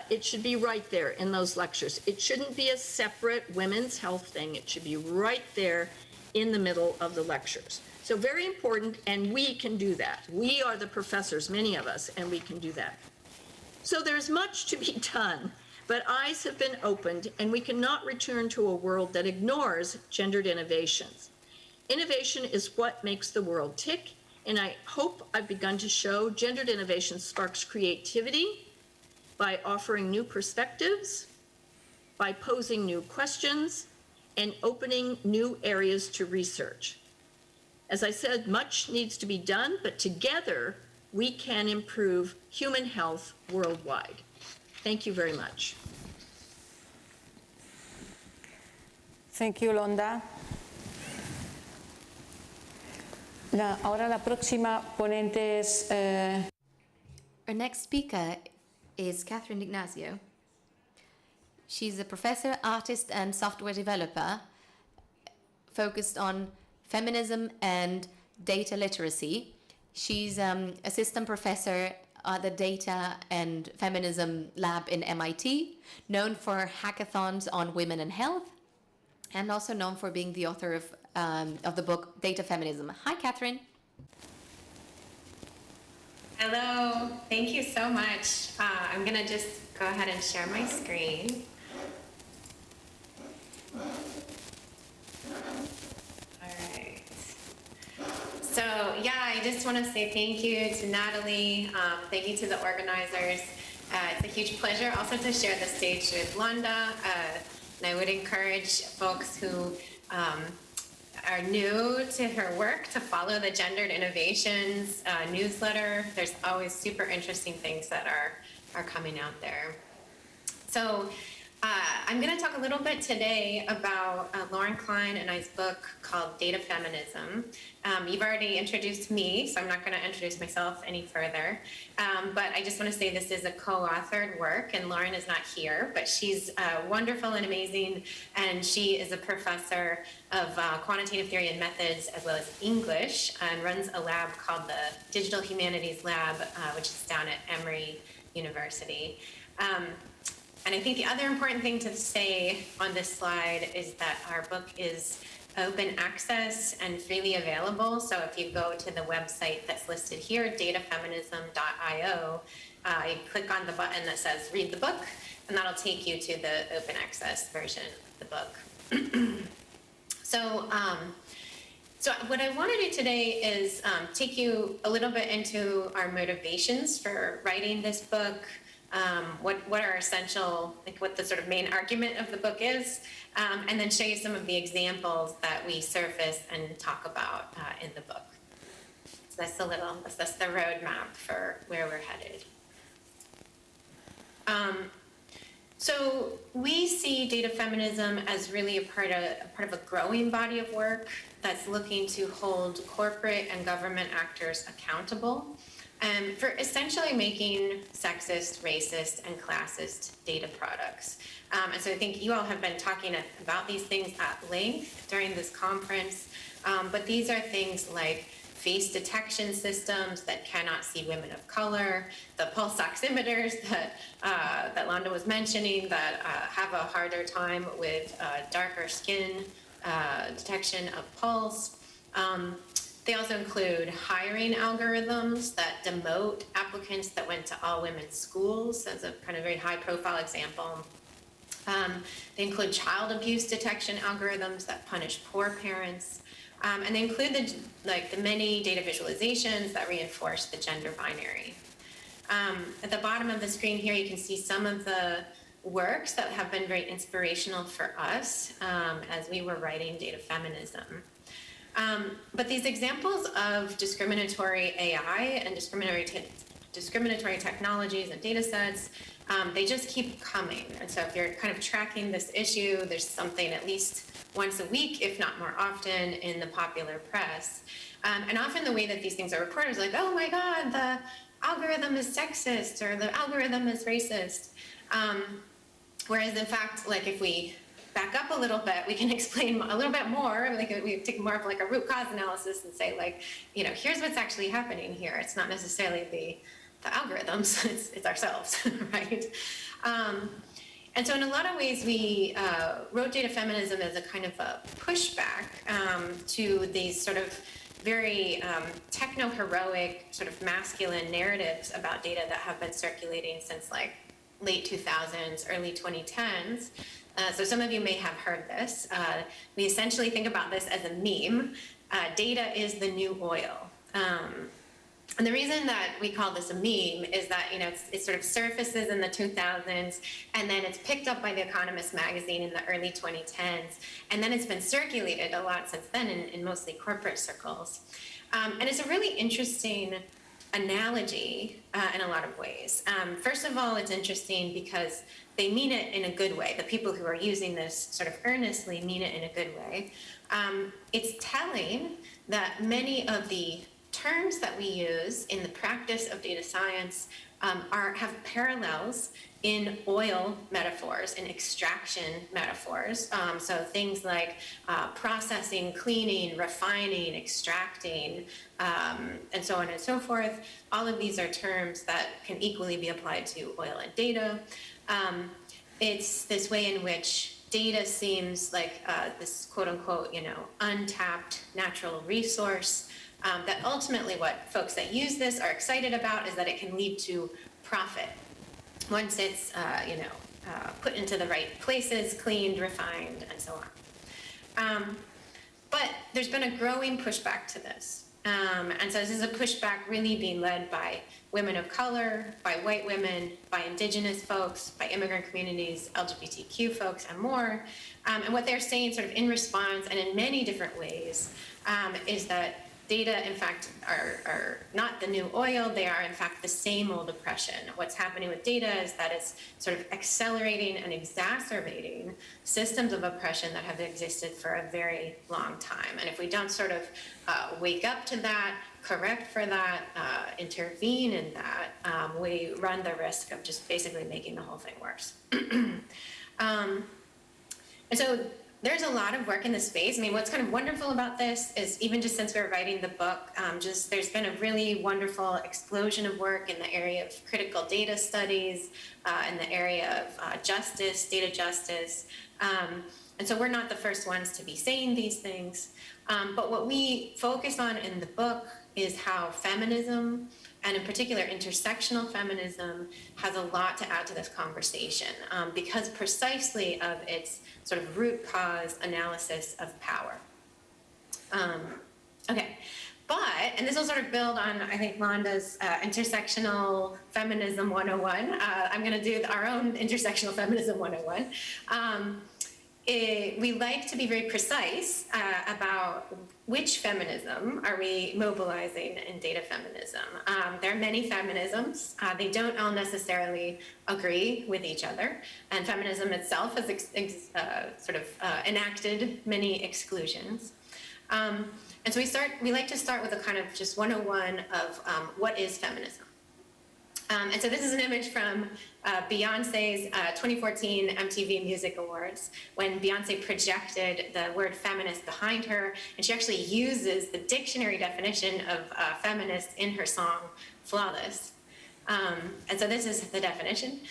S3: it should be right there in those lectures. It shouldn't be a separate women's health thing. It should be right there in the middle of the lectures. So very important, and we can do that. We are the professors, many of us, and we can do that. So there's much to be done, but eyes have been opened, and we cannot return to a world that ignores gendered innovations. Innovation is what makes the world tick, and I hope I've begun to show gendered innovation sparks creativity by offering new perspectives, by posing new questions, and opening new areas to research. As I said, much needs to be done, but together we can improve human health worldwide. Thank you very much.
S1: Thank you, Londa. Ahora la próxima ponente es...
S2: Our next speaker is Catherine Ignacio. She's a professor, artist, and software developer focused on feminism and data literacy. She's assistant professor at the Data and Feminism Lab in MIT, known for hackathons on women and health, and also known for being the author of the book Data Feminism. Hi, Catherine.
S5: Hello, thank you so much. I'm gonna just go ahead and share my screen. All right. So yeah, I just want to say thank you to Natalie. Thank you to the organizers. It's a huge pleasure also to share the stage with Londa. And I would encourage folks who are new to her work to follow the Gendered Innovations newsletter. There's always super interesting things that are coming out there. So I'm going to talk a little bit today about Lauren Klein and I's book called Data Feminism. You've already introduced me, so I'm not going to introduce myself any further. But I just want to say this is a co-authored work, and Lauren is not here, but she's wonderful and amazing, and she is a professor of quantitative theory and methods as well as English, and runs a lab called the Digital Humanities Lab, which is down at Emory University. And I think the other important thing to say on this slide is that our book is open access and freely available. So if you go to the website that's listed here, datafeminism.io, you click on the button that says read the book, and that'll take you to the open access version of the book. So what I want to do today is take you a little bit into our motivations for writing this book, what are essential, like what the sort of main argument of the book is, and then show you some of the examples that we surface and talk about in the book. So that's the roadmap for where we're headed. So we see data feminism as really a part of a growing body of work that's looking to hold corporate and government actors accountable for essentially making sexist, racist, and classist data products. And so I think you all have been talking about these things at length during this conference, but these are things like face detection systems that cannot see women of color, the pulse oximeters that Londa was mentioning that have a harder time with darker skin detection of pulse. They also include hiring algorithms that demote applicants that went to all women's schools. That's a kind of very high profile example. They include child abuse detection algorithms that punish poor parents. And they include the many data visualizations that reinforce the gender binary. At the bottom of the screen here, you can see some of the works that have been very inspirational for us as we were writing data feminism. But these examples of discriminatory AI and discriminatory technologies and data sets, they just keep coming. And so if you're kind of tracking this issue, there's something at least once a week, if not more often, in the popular press. And often the way that these things are reported is like, oh my God, the algorithm is sexist or the algorithm is racist. Whereas in fact, like if we back up a little bit, we can explain a little bit more, like we take more of like a root cause analysis and say like, you know, here's what's actually happening here. It's not necessarily the algorithms, it's ourselves, right? And so in a lot of ways, we wrote data feminism as a kind of a pushback to these sort of very techno-heroic, sort of masculine narratives about data that have been circulating since like late 2000s, early 2010s. So some of you may have heard this. We essentially think about this as a meme. Data is the new oil. And the reason that we call this a meme is that, you know, it sort of surfaces in the 2000s, and then it's picked up by The Economist magazine in the early 2010s, and then it's been circulated a lot since then in mostly corporate circles. And it's a really interesting analogy in a lot of ways. First of all, it's interesting because they mean it in a good way. The people who are using this sort of earnestly mean it in a good way. It's telling that many of the terms that we use in the practice of data science have parallels in oil metaphors, in extraction metaphors. So things like processing, cleaning, refining, extracting, and so on and so forth. All of these are terms that can equally be applied to oil and data. It's this way in which data seems like this quote unquote, you know, untapped natural resource. That ultimately what folks that use this are excited about is that it can lead to profit once it's put into the right places, cleaned, refined, and so on. But there's been a growing pushback to this. And so this is a pushback really being led by women of color, by white women, by indigenous folks, by immigrant communities, LGBTQ folks, and more. And what they're saying sort of in response and in many different ways is that data, in fact, are not the new oil. They are, in fact, the same old oppression. What's happening with data is that it's sort of accelerating and exacerbating systems of oppression that have existed for a very long time. And if we don't sort of wake up to that, correct for that, intervene in that, we run the risk of just basically making the whole thing worse. And so there's a lot of work in this space. I mean, what's kind of wonderful about this is even just since we were writing the book, there's been a really wonderful explosion of work in the area of critical data studies, in the area of justice, data justice. And so we're not the first ones to be saying these things. But what we focus on in the book is how feminism, and in particular intersectional feminism, has a lot to add to this conversation because precisely of its sort of root cause analysis of power. Okay, and this will sort of build on, I think, Londa's intersectional feminism 101. I'm gonna do our own intersectional feminism 101. we like to be very precise about which feminism are we mobilizing in data feminism. There are many feminisms. They don't all necessarily agree with each other, and feminism itself has enacted many exclusions. And so we like to start with a kind of just 101 of what is feminism. And so this is an image from Beyonce's 2014 MTV Music Awards, when Beyonce projected the word feminist behind her, and she actually uses the dictionary definition of feminist in her song, Flawless. And so this is the definition.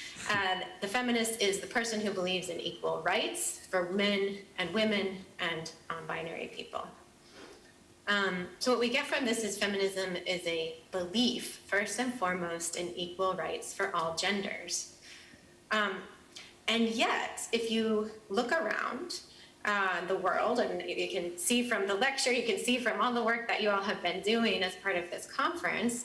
S5: The feminist is the person who believes in equal rights for men and women and non-binary people. So what we get from this is feminism is a belief, first and foremost, in equal rights for all genders. And yet, if you look around the world, and you can see from the lecture, you can see from all the work that you all have been doing as part of this conference,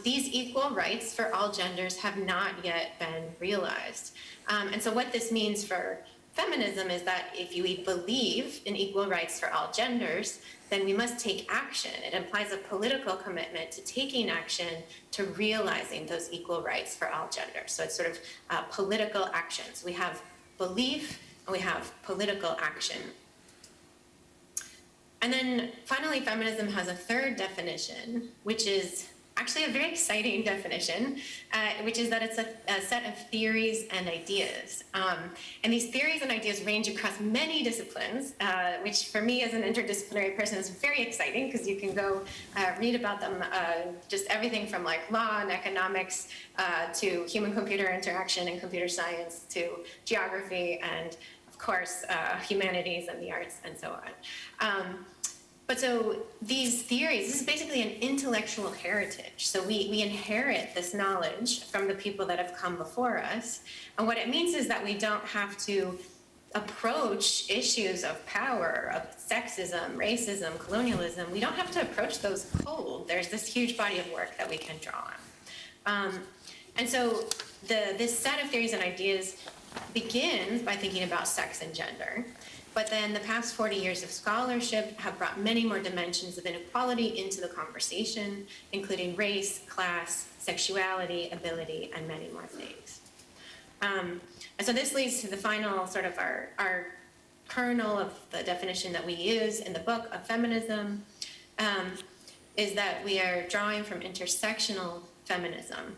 S5: these equal rights for all genders have not yet been realized. And so what this means for feminism is that if we believe in equal rights for all genders, then we must take action. It implies a political commitment to taking action to realizing those equal rights for all genders. So it's sort of political actions. We have belief and we have political action. And then finally, feminism has a third definition, which is actually a very exciting definition, which is that it's a set of theories and ideas. And these theories and ideas range across many disciplines, which for me as an interdisciplinary person is very exciting, because you can go read about them, just everything from like law and economics to human-computer interaction and computer science to geography and, of course, humanities and the arts and so on. But so these theories, this is basically an intellectual heritage. So we inherit this knowledge from the people that have come before us. And what it means is that we don't have to approach issues of power, of sexism, racism, colonialism. We don't have to approach those cold. There's this huge body of work that we can draw on. And so this set of theories and ideas begins by thinking about sex and gender. But then the past 40 years of scholarship have brought many more dimensions of inequality into the conversation, including race, class, sexuality, ability, and many more things. And so this leads to the final sort of our kernel of the definition that we use in the book of feminism, is that we are drawing from intersectional feminism,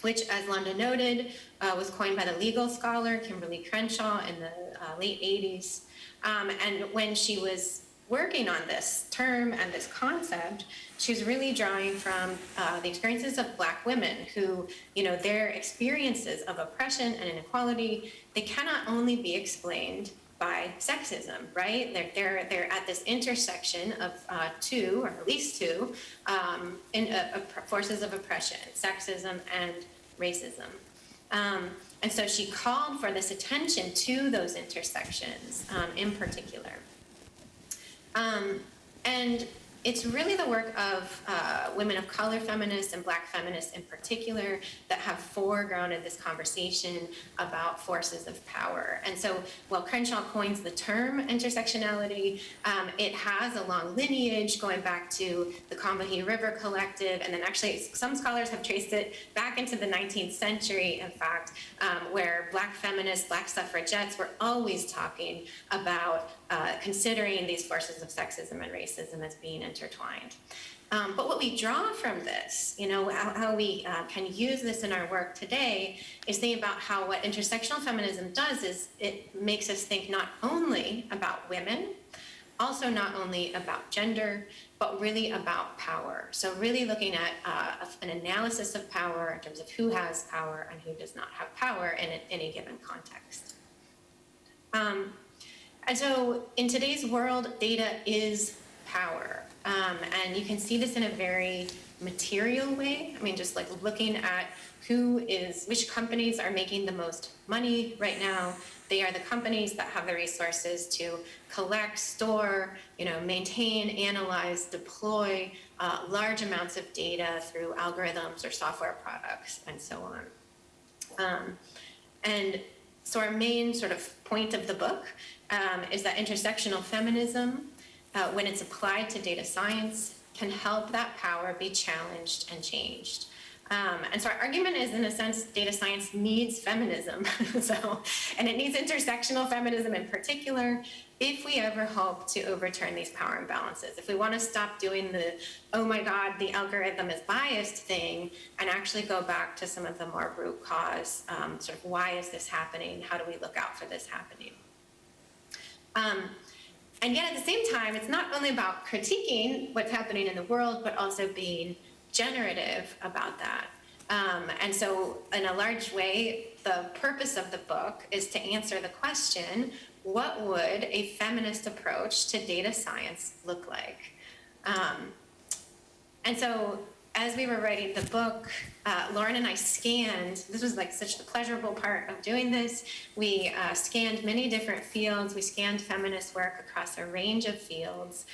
S5: which, as Londa noted, was coined by the legal scholar Kimberly Crenshaw in the late 80s. And when she was working on this term and this concept, she was really drawing from the experiences of Black women who, their experiences of oppression and inequality, they cannot only be explained by sexism, right? They're at this intersection of two, or at least two, forces of oppression, sexism and racism. And so she called for this attention to those intersections in particular. And it's really the work of women of color feminists and Black feminists in particular that have foregrounded this conversation about forces of power. And so while Crenshaw coins the term intersectionality, it has a long lineage going back to the Combahee River Collective, and then actually some scholars have traced it back into the 19th century, in fact, where Black feminists, Black suffragettes were always talking about considering these forces of sexism and racism as being intertwined. But what we draw from this, how we can use this in our work today, is thinking about how what intersectional feminism does is it makes us think not only about women, also not only about gender, but really about power. So really looking at an analysis of power in terms of who has power and who does not have power in any given context. And so in today's world, data is power. And you can see this in a very material way. I mean, just like looking at which companies are making the most money right now. They are the companies that have the resources to collect, store, maintain, analyze, deploy large amounts of data through algorithms or software products and so on. And So our main sort of point of the book is that intersectional feminism, when it's applied to data science, can help that power be challenged and changed. And so our argument is, in a sense, data science needs feminism. And it needs intersectional feminism in particular, if we ever hope to overturn these power imbalances. If we want to stop doing the, oh my God, the algorithm is biased thing, and actually go back to some of the more root cause, sort of why is this happening? How do we look out for this happening? And yet at the same time, it's not only about critiquing what's happening in the world, but also being generative about that. And so in a large way, the purpose of the book is to answer the question, what would a feminist approach to data science look like? And so as we were writing the book, Lauren and I scanned, this was like such the pleasurable part of doing this, we scanned many different fields, we scanned feminist work across a range of fields,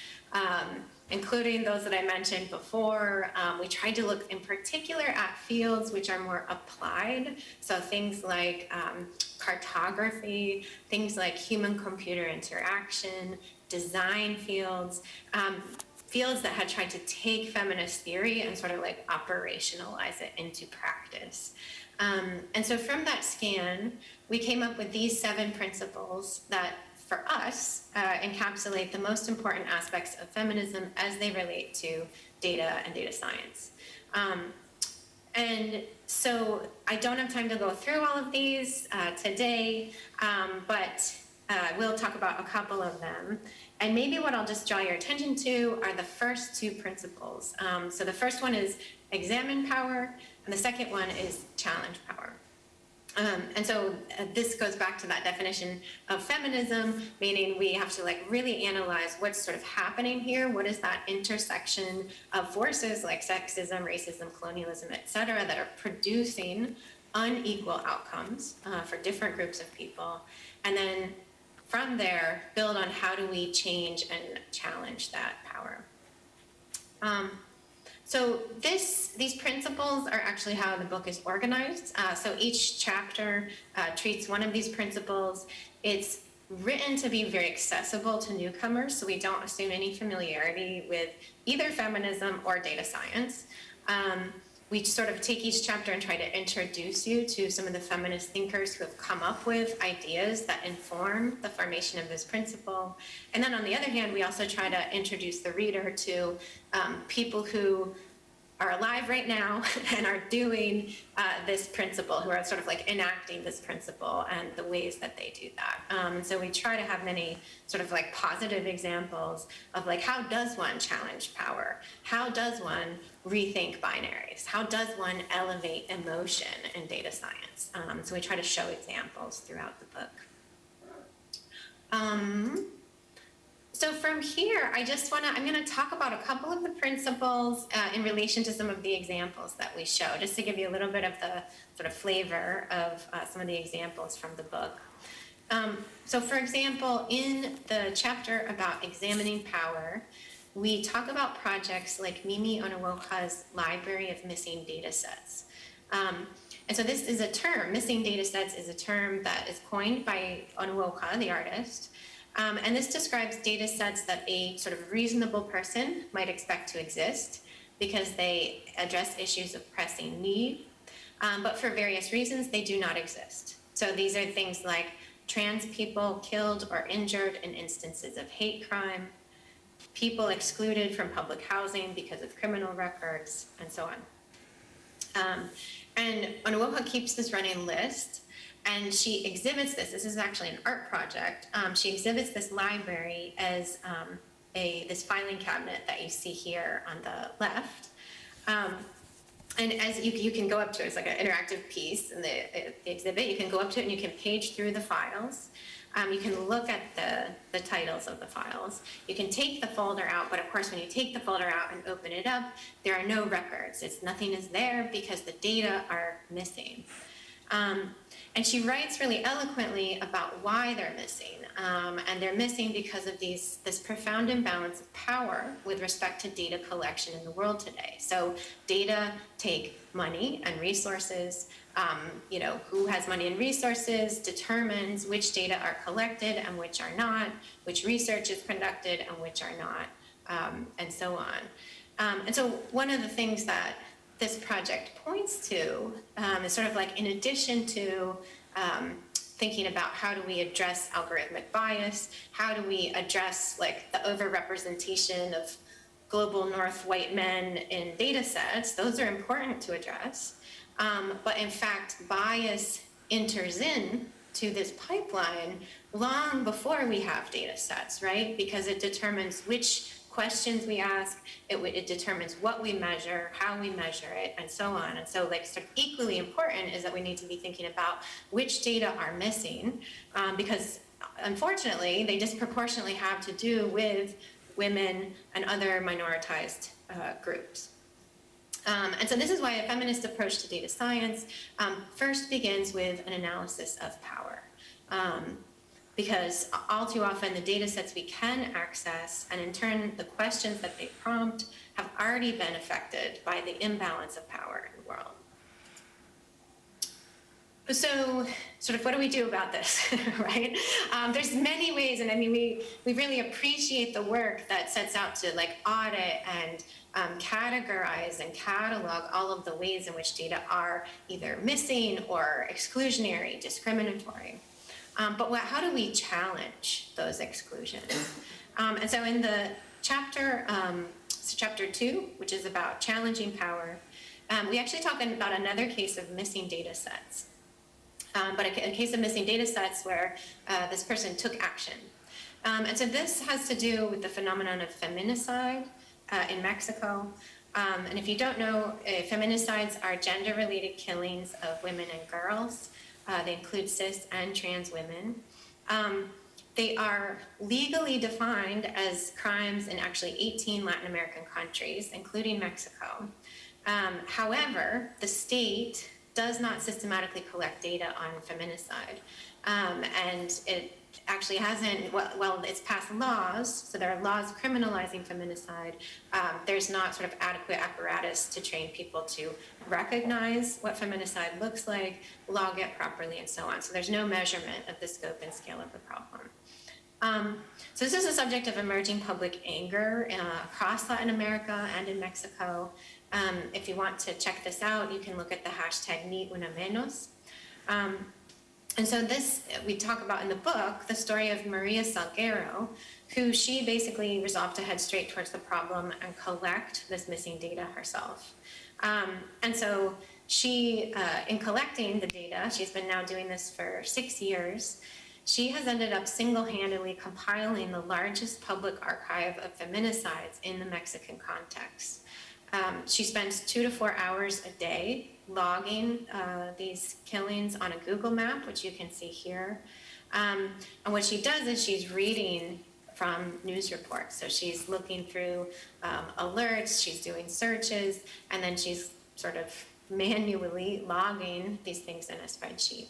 S5: including those that I mentioned before. We tried to look in particular at fields which are more applied, so things like cartography, things like human-computer interaction, design fields, fields that had tried to take feminist theory and sort of like operationalize it into practice. And so from that scan, we came up with these 7 principles that, for us, encapsulate the most important aspects of feminism as they relate to data and data science. And so I don't have time to go through all of these today, but we'll talk about a couple of them. And maybe what I'll just draw your attention to are the first 2 principles. So the first one is examine power, and the second one is challenge power. And so this goes back to that definition of feminism, meaning we have to like really analyze what's sort of happening here. What is that intersection of forces like sexism, racism, colonialism, et cetera, that are producing unequal outcomes for different groups of people? And then from there, build on how do we change and challenge that power. So these principles are actually how the book is organized. So each chapter treats one of these principles. It's written to be very accessible to newcomers, so we don't assume any familiarity with either feminism or data science. We sort of take each chapter and try to introduce you to some of the feminist thinkers who have come up with ideas that inform the formation of this principle. And then on the other hand, we also try to introduce the reader to people who are alive right now and are doing this principle, who are sort of like enacting this principle and the ways that they do that. So we try to have many sort of like positive examples of like, how does one challenge power? How does one rethink binaries? How does one elevate emotion in data science? So we try to show examples throughout the book. So from here, I'm gonna talk about a couple of the principles in relation to some of the examples that we show, just to give you a little bit of the sort of flavor of some of the examples from the book. So for example, in the chapter about examining power, we talk about projects like Mimi Onuoka's Library of Missing Data Sets. And so this is a term, missing data sets is a term that is coined by Onuoka, the artist. And this describes data sets that a sort of reasonable person might expect to exist because they address issues of pressing need, but for various reasons, they do not exist. So these are things like trans people killed or injured in instances of hate crime, people excluded from public housing because of criminal records, and so on. And Onuoka keeps this running list, and she exhibits this is actually an art project. She exhibits this library as this filing cabinet that you see here on the left. And as you can go up to it, it's like an interactive piece in the exhibit. You can go up to it and you can page through the files. You can look at the titles of the files. You can take the folder out, but of course when you take the folder out and open it up, there are no records. Nothing is there because the data are missing. And she writes really eloquently about why they're missing. And they're missing because of this profound imbalance of power with respect to data collection in the world today. So data take money and resources. Who has money and resources determines which data are collected and which are not, which research is conducted and which are not, and so on. And so one of the things that this project points to is sort of like, in addition to thinking about how do we address algorithmic bias, how do we address like the overrepresentation of global North white men in data sets, those are important to address. But in fact, bias enters in to this pipeline long before we have data sets, right? Because it determines which questions we ask, it determines what we measure, how we measure it, and so on. And so like sort of equally important is that we need to be thinking about which data are missing, because unfortunately, they disproportionately have to do with women and other minoritized groups. And so this is why a feminist approach to data science first begins with an analysis of power. Because all too often the data sets we can access, and in turn the questions that they prompt, have already been affected by the imbalance of power in the world. So sort of what do we do about this, right? There's many ways, and I mean, we really appreciate the work that sets out to like audit and categorize and catalog all of the ways in which data are either missing or exclusionary, discriminatory. But how do we challenge those exclusions? And so in the chapter 2, which is about challenging power, we actually talk about another case of missing data sets. But a case of missing data sets where this person took action. And so this has to do with the phenomenon of feminicide in Mexico. And if you don't know, feminicides are gender-related killings of women and girls. They include cis and trans women. They are legally defined as crimes in actually 18 Latin American countries, including Mexico. However, the state does not systematically collect data on feminicide. And it actually hasn't, well, it's passed laws, so there are laws criminalizing feminicide. There's not sort of adequate apparatus to train people to recognize what feminicide looks like, log it properly, and so on. So there's no measurement of the scope and scale of the problem. So this is a subject of emerging public anger across Latin America and in Mexico. If you want to check this out, you can look at the hashtag Ni Una Menos. And so this, we talk about in the book, the story of María Salguero, who she basically resolved to head straight towards the problem and collect this missing data herself. And so she, in collecting the data, she's been now doing this for 6 years, she has ended up single-handedly compiling the largest public archive of feminicides in the Mexican context. She spends 2 to 4 hours a day logging these killings on a Google map, which you can see here. And what she does is she's reading from news reports. So she's looking through alerts, she's doing searches, and then she's sort of manually logging these things in a spreadsheet.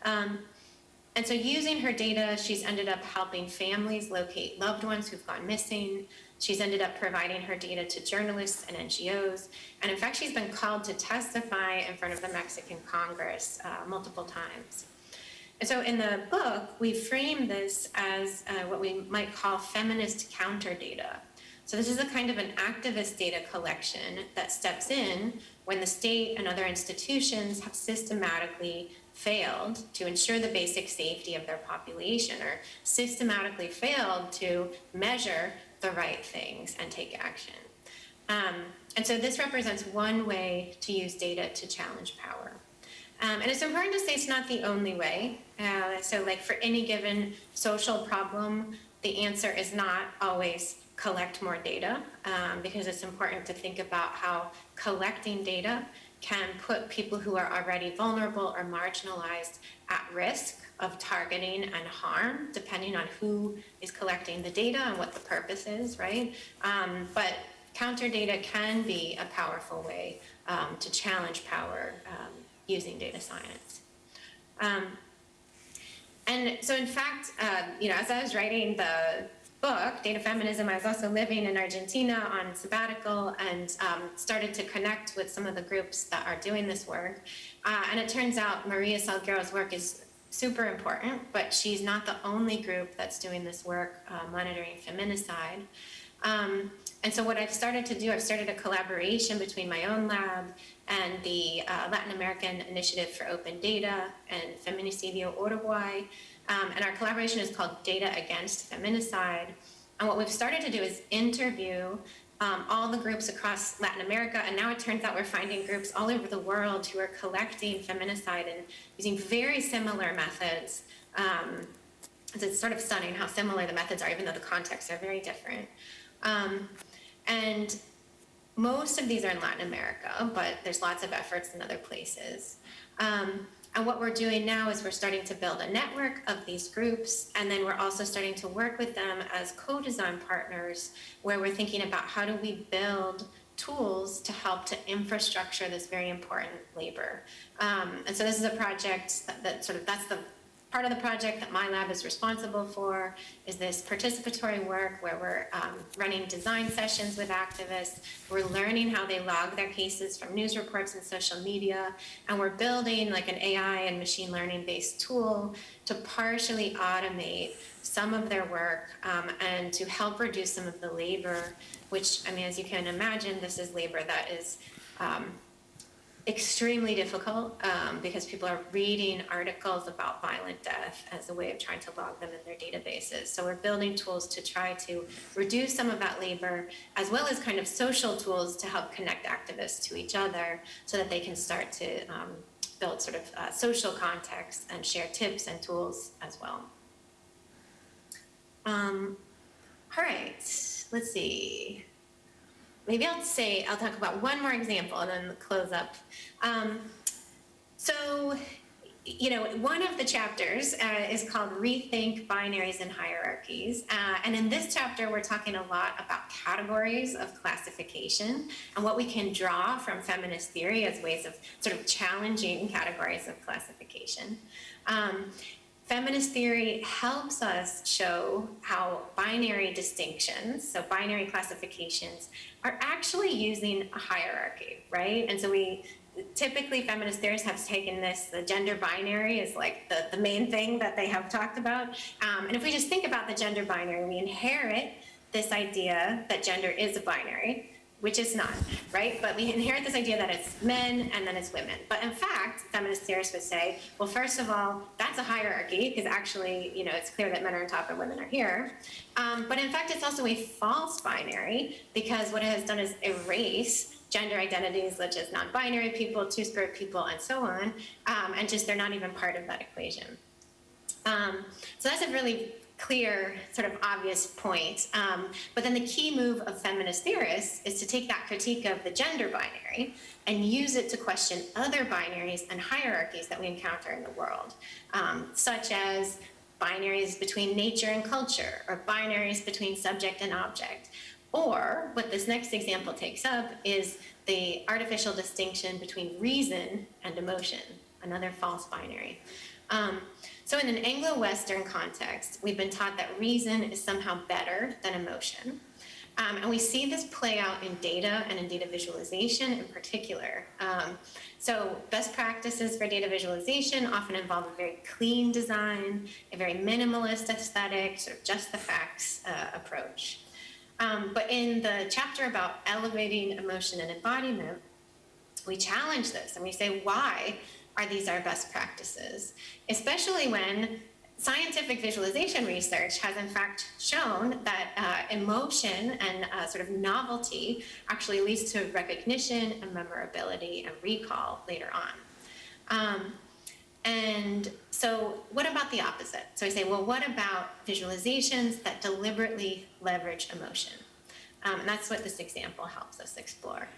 S5: And so using her data, she's ended up helping families locate loved ones who've gone missing. She's ended up providing her data to journalists and NGOs. And in fact, she's been called to testify in front of the Mexican Congress multiple times. And so in the book, we frame this as what we might call feminist counter data. So this is a kind of an activist data collection that steps in when the state and other institutions have systematically failed to ensure the basic safety of their population, or systematically failed to measure the right things and take action. And so this represents one way to use data to challenge power. And it's important to say it's not the only way. So like for any given social problem, the answer is not always collect more data, because it's important to think about how collecting data can put people who are already vulnerable or marginalized at risk of targeting and harm, depending on who is collecting the data and what the purpose is, right? But counter data can be a powerful way to challenge power using data science. And so in fact, as I was writing the book, Data Feminism, I was also living in Argentina on sabbatical and started to connect with some of the groups that are doing this work. And it turns out María Salguero's work is super important, but she's not the only group that's doing this work monitoring feminicide. And so what I've started to do, I've started a collaboration between my own lab and the Latin American Initiative for Open Data and Feminicidio Uruguay. And our collaboration is called Data Against Feminicide. And what we've started to do is interview all the groups across Latin America, and now it turns out we're finding groups all over the world who are collecting feminicide and using very similar methods. It's sort of stunning how similar the methods are, even though the contexts are very different. And most of these are in Latin America, but there's lots of efforts in other places. And what we're doing now is we're starting to build a network of these groups, and then we're also starting to work with them as co-design partners, where we're thinking about how do we build tools to help to infrastructure this very important labor. And so this is a project that's the part of the project that my lab is responsible for, is this participatory work where we're running design sessions with activists. We're learning how they log their cases from news reports and social media, and we're building like an AI and machine learning based tool to partially automate some of their work and to help reduce some of the labor, which, I mean, as you can imagine, this is labor that is extremely difficult because people are reading articles about violent death as a way of trying to log them in their databases. So we're building tools to try to reduce some of that labor, as well as kind of social tools to help connect activists to each other so that they can start to build sort of social context and share tips and tools as well. All right, let's see. Maybe I'll talk about one more example and then close up. So, one of the chapters is called Rethink Binaries and Hierarchies. And in this chapter, we're talking a lot about categories of classification and what we can draw from feminist theory as ways of sort of challenging categories of classification. Feminist theory helps us show how binary distinctions, so binary classifications, are actually using a hierarchy, right? And so typically feminist theorists have taken the gender binary is like the main thing that they have talked about. And if we just think about the gender binary, we inherit this idea that gender is a binary, which is not, right? But we inherit this idea that it's men and then it's women. But in fact, feminist theorists would say, well, first of all, that's a hierarchy, because actually, it's clear that men are on top and women are here. But in fact, it's also a false binary, because what it has done is erase gender identities such as non-binary people, two-spirit people, and so on, and just they're not even part of that equation. So that's a really clear, sort of obvious point. But then the key move of feminist theorists is to take that critique of the gender binary and use it to question other binaries and hierarchies that we encounter in the world, such as binaries between nature and culture, or binaries between subject and object. Or what this next example takes up is the artificial distinction between reason and emotion, another false binary. So in an Anglo-Western context, we've been taught that reason is somehow better than emotion. And we see this play out in data and in data visualization in particular. So best practices for data visualization often involve a very clean design, a very minimalist aesthetic, sort of just the facts approach. But in the chapter about elevating emotion and embodiment, we challenge this and we say, why are these our best practices? Especially when scientific visualization research has in fact shown that emotion and sort of novelty actually leads to recognition and memorability and recall later on. And so what about the opposite? So I say, well, what about visualizations that deliberately leverage emotion? And that's what this example helps us explore.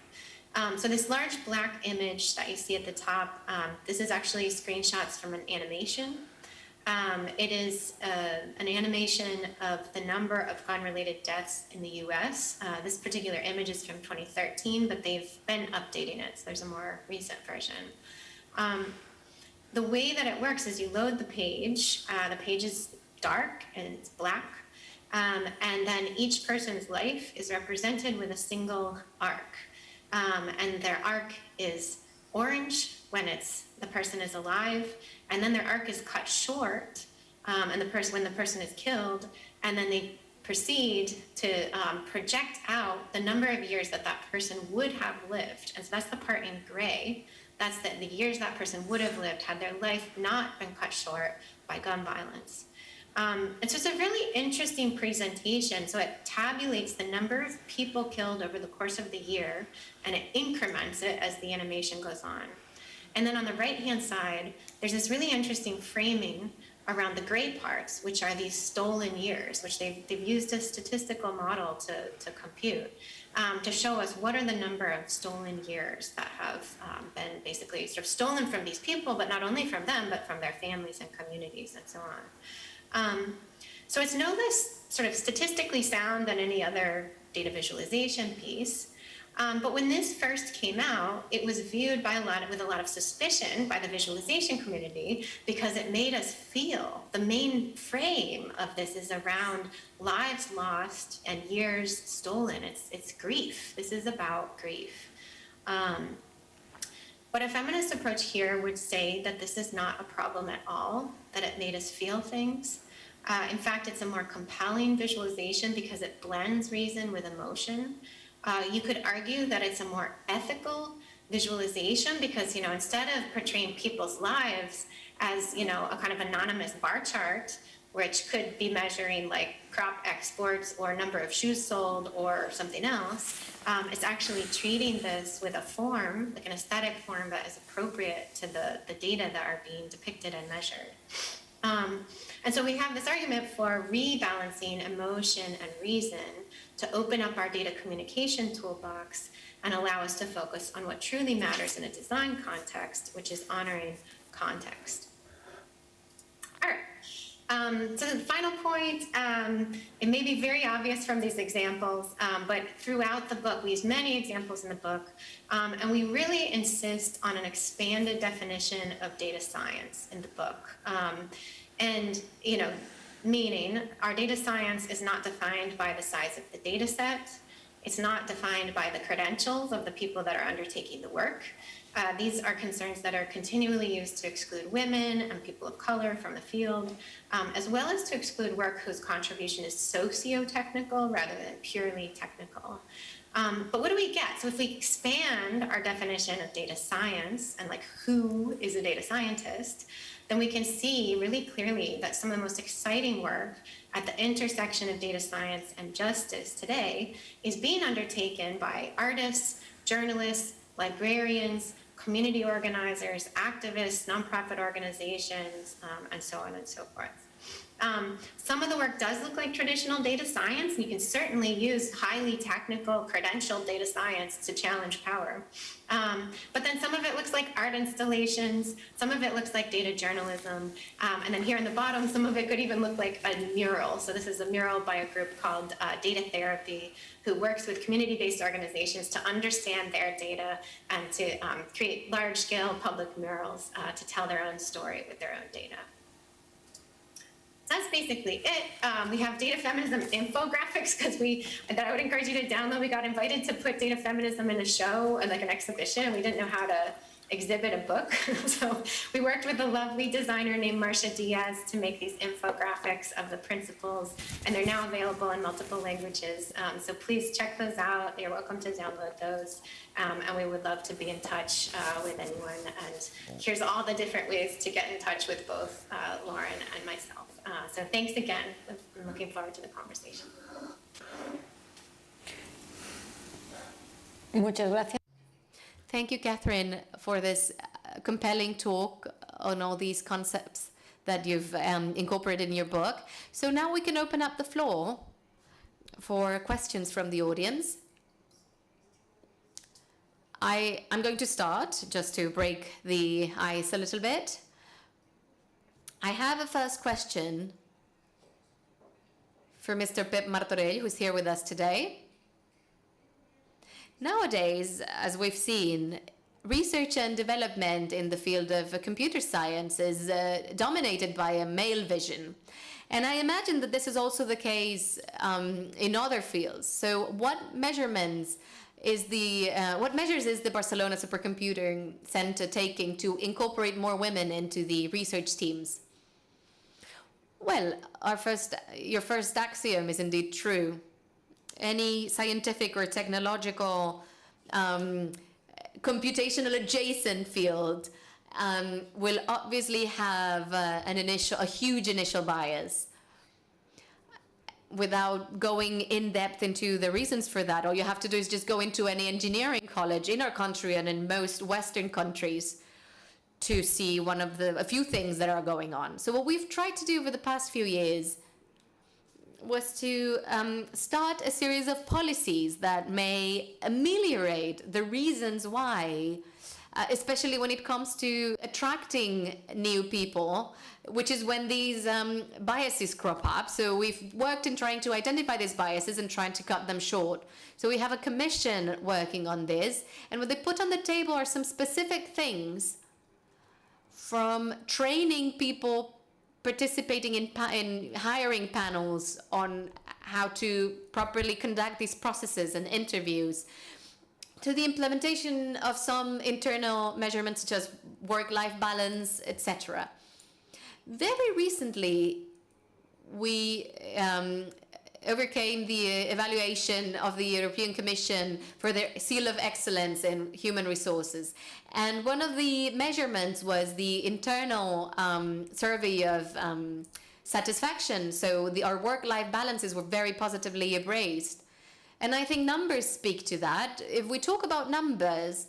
S5: So this large black image that you see at the top, this is actually screenshots from an animation. It is an animation of the number of gun-related deaths in the US. This particular image is from 2013, but they've been updating it, so there's a more recent version. the way that it works is you load the page is dark and it's black, and then each person's life is represented with a single arc. And their arc is orange when the person is alive, and then their arc is cut short when the person is killed, and then they proceed to project out the number of years that person would have lived. And so that's the part in gray. That's the years that person would have lived had their life not been cut short by gun violence. It's just a really interesting presentation. So it tabulates the number of people killed over the course of the year, and it increments it as the animation goes on. And then on the right-hand side, there's this really interesting framing around the gray parts, which are these stolen years, which they've used a statistical model to compute, to show us what are the number of stolen years that have been basically sort of stolen from these people, but not only from them, but from their families and communities and so on. So it's no less sort of statistically sound than any other data visualization piece. But when this first came out, it was viewed with a lot of suspicion by the visualization community, because it made us feel the main frame of this is around lives lost and years stolen. It's grief. This is about grief. But a feminist approach here would say that this is not a problem at all, that it made us feel things. In fact, it's a more compelling visualization because it blends reason with emotion. You could argue that it's a more ethical visualization because, instead of portraying people's lives as, a kind of anonymous bar chart, which could be measuring like crop exports or number of shoes sold or something else, it's actually treating this with a form, like an aesthetic form that is appropriate to the data that are being depicted and measured. And so we have this argument for rebalancing emotion and reason to open up our data communication toolbox and allow us to focus on what truly matters in a design context, which is honoring context. All right, so the final point, it may be very obvious from these examples, but throughout the book, we use many examples in the book, and we really insist on an expanded definition of data science in the book. And, meaning our data science is not defined by the size of the data set. It's not defined by the credentials of the people that are undertaking the work. These are concerns that are continually used to exclude women and people of color from the field, as well as to exclude work whose contribution is socio-technical rather than purely technical. But what do we get? So if we expand our definition of data science and like who is a data scientist, then we can see really clearly that some of the most exciting work at the intersection of data science and justice today is being undertaken by artists, journalists, librarians, community organizers, activists, nonprofit organizations, and so on and so forth. Some of the work does look like traditional data science, and you can certainly use highly technical, credentialed data science to challenge power. But then some of it looks like art installations, some of it looks like data journalism, and then here in the bottom, some of it could even look like a mural. So this is a mural by a group called Data Therapy, who works with community-based organizations to understand their data and to create large-scale public murals to tell their own story with their own data. That's basically it. We have data feminism infographics that I would encourage you to download. We got invited to put data feminism in a show and like an exhibition, and we didn't know how to exhibit a book. So we worked with a lovely designer named Marcia Diaz to make these infographics of the principles, and they're now available in multiple languages. So please check those out. You're welcome to download those. And we would love to be in touch with anyone. And here's all the different ways to get in touch with both Lauren and myself. So thanks again. I'm looking forward to the conversation.
S1: Muchas gracias.
S2: Thank you, Catherine, for this compelling talk on all these concepts that you've incorporated in your book. So now we can open up the floor for questions from the audience. I'm going to start, just to break the ice a little bit. I have a first question for Mr. Pep Martorell, who's here with us today. Nowadays, as we've seen, research and development in the field of computer science is dominated by a male vision. And I imagine that this is also the case in other fields. So what measures is the Barcelona Supercomputing Center taking to incorporate more women into the research teams? Well, your first axiom is indeed true. Any scientific or technological computational adjacent field will obviously have a huge initial bias. Without going in depth into the reasons for that, all you have to do is just go into any engineering college in our country and in most Western countries to see a few things that are going on. So what we've tried to do over the past few years was to start a series of policies that may ameliorate the reasons why, especially when it comes to attracting new people, which is when these biases crop up. So we've worked in trying to identify these biases and trying to cut them short. So we have a commission working on this, and what they put on the table are some specific things, from training people participating in hiring panels on how to properly conduct these processes and interviews, to the implementation of some internal measurements such as work-life balance, etc. Very recently, we overcame the evaluation of the European Commission for their Seal of Excellence in Human Resources. And one of the measurements was the internal survey of satisfaction. So our work-life balances were very positively appraised. And I think numbers speak to that. If we talk about numbers,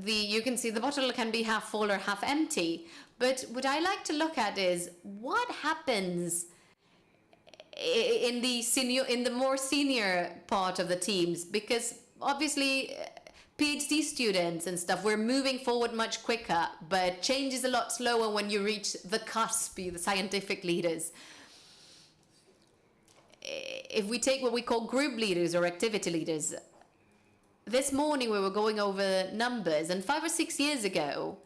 S2: you can see the bottle can be half full or half empty. But what I like to look at is what happens in the more senior part of the teams, because obviously PhD students and stuff, we're moving forward much quicker, but change is a lot slower when you reach the cusp, the scientific leaders. If we take what we call group leaders or activity leaders, this morning we were going over numbers, and 5 or 6 years ago,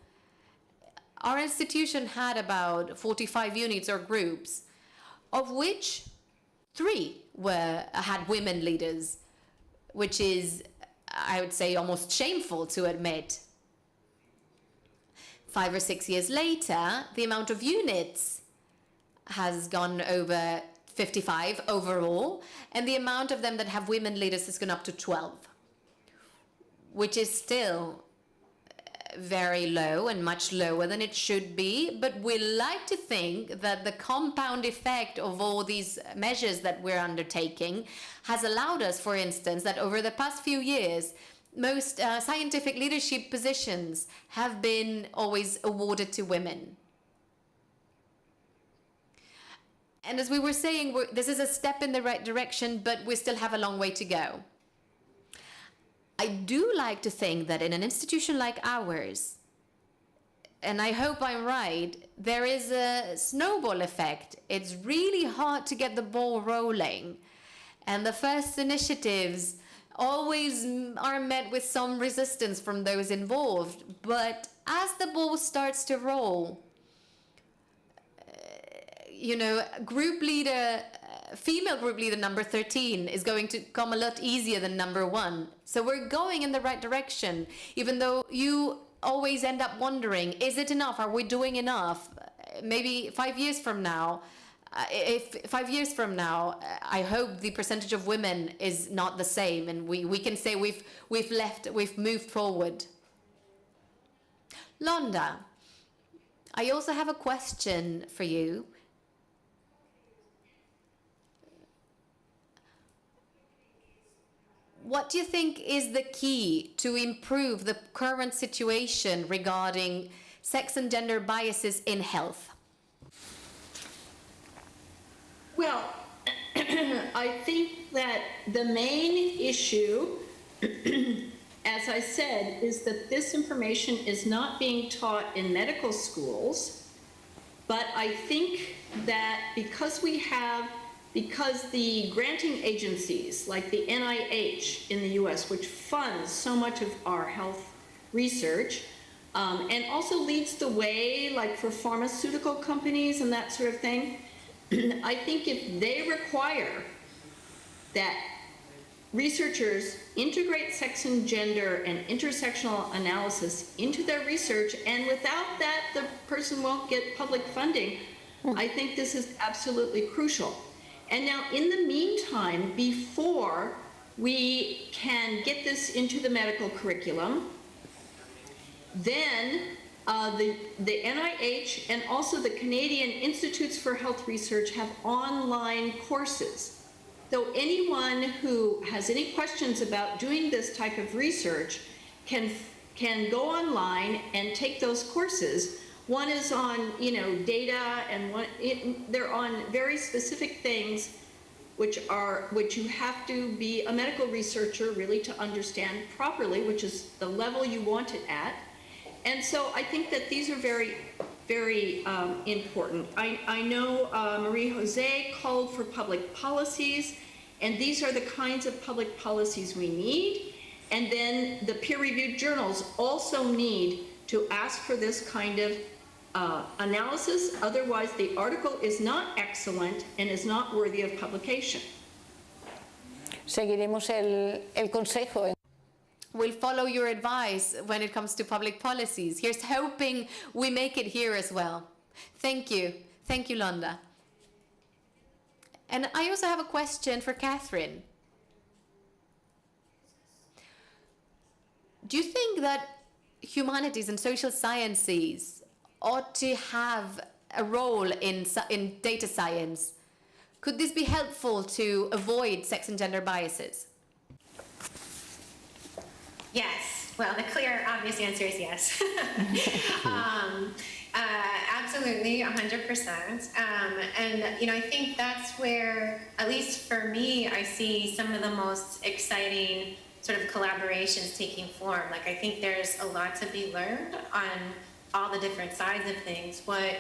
S2: our institution had about 45 units or groups, of which 3 had women leaders, which is, I would say, almost shameful to admit. 5 or 6 years later, the amount of units has gone over 55 overall, and the amount of them that have women leaders has gone up to 12, which is still very low and much lower than it should be. But we like to think that the compound effect of all these measures that we're undertaking has allowed us, for instance, that over the past few years, most scientific leadership positions have been always awarded to women. And as we were saying, this is a step in the right direction, but we still have a long way to go. I do like to think that in an institution like ours, and I hope I'm right, there is a snowball effect. It's really hard to get the ball rolling. And the first initiatives always are met with some resistance from those involved. But as the ball starts to roll, group leader, female group leader number 13 is going to come a lot easier than number 1. So we're going in the right direction, even though you always end up wondering, is it enough? Are we doing enough? Maybe 5 years from now, I hope the percentage of women is not the same, and we can say we've moved forward. Londa, I also have a question for you. What do you think is the key to improve the current situation regarding sex and gender biases in health?
S3: Well, I think that the main issue, as I said, is that this information is not being taught in medical schools. But I think that because the granting agencies like the NIH in the US, which funds so much of our health research, and also leads the way, like for pharmaceutical companies and that sort of thing. I think if they require that researchers integrate sex and gender and intersectional analysis into their research, and without that the person won't get public funding, I think this is absolutely crucial. And now in the meantime, before we can get this into the medical curriculum, then the NIH and also the Canadian Institutes for Health Research have online courses. So anyone who has any questions about doing this type of research can go online and take those courses. One is on, data, and they're on very specific things which you have to be a medical researcher really to understand properly, which is the level you want it at. And so I think that these are very, very important. I know Marie Jose called for public policies, and these are the kinds of public policies we need. And then the peer-reviewed journals also need to ask for this kind of analysis, otherwise the article is not excellent and is not worthy of publication.
S1: Seguiremos el consejo.
S2: We'll follow your advice when it comes to public policies. Here's hoping we make it here as well. Thank you. Thank you, Londa. And I also have a question for Catherine. Do you think that humanities and social sciences ought to have a role in data science? Could this be helpful to avoid sex and gender biases?
S5: Yes. Well, the clear, obvious answer is yes. Absolutely, 100%. And I think that's where, at least for me, I see some of the most exciting sort of collaborations taking form. Like, I think there's a lot to be learned on all the different sides of things. What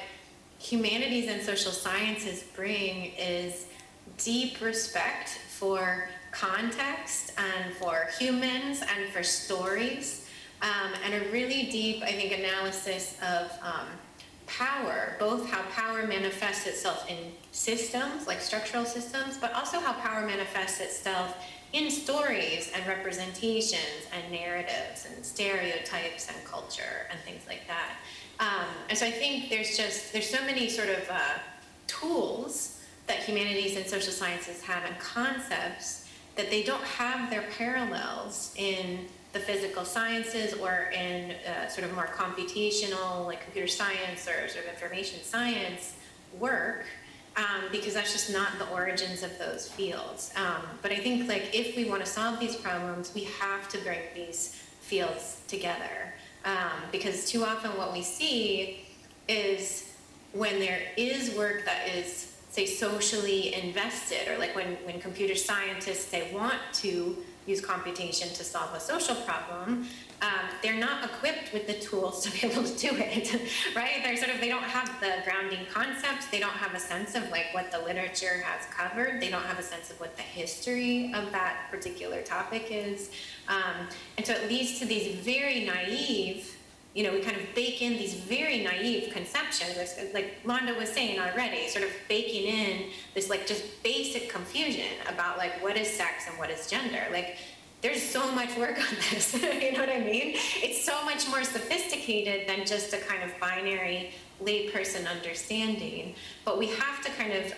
S5: humanities and social sciences bring is deep respect for context and for humans and for stories, and a really deep, I think, analysis of power, both how power manifests itself in systems, like structural systems, but also how power manifests itself in stories and representations and narratives and stereotypes and culture and things like that. And so I think there's so many sort of tools that humanities and social sciences have and concepts that they don't have their parallels in the physical sciences or in sort of more computational, like computer science or sort of information science work, because that's just not the origins of those fields. But I think, like, if we want to solve these problems, we have to bring these fields together, because too often what we see is when there is work that is, say, socially invested, or like when computer scientists, they want to use computation to solve a social problem, they're not equipped with the tools to be able to do it, right? They don't have the grounding concepts, they don't have a sense of like what the literature has covered, they don't have a sense of what the history of that particular topic is. And so it leads to these very naive, we kind of bake in these very naive conceptions, like Londa was saying already, sort of baking in this like just basic confusion about like what is sex and what is gender. Like, there's so much work on this, you know what I mean? It's so much more sophisticated than just a kind of binary layperson understanding. But we have to kind of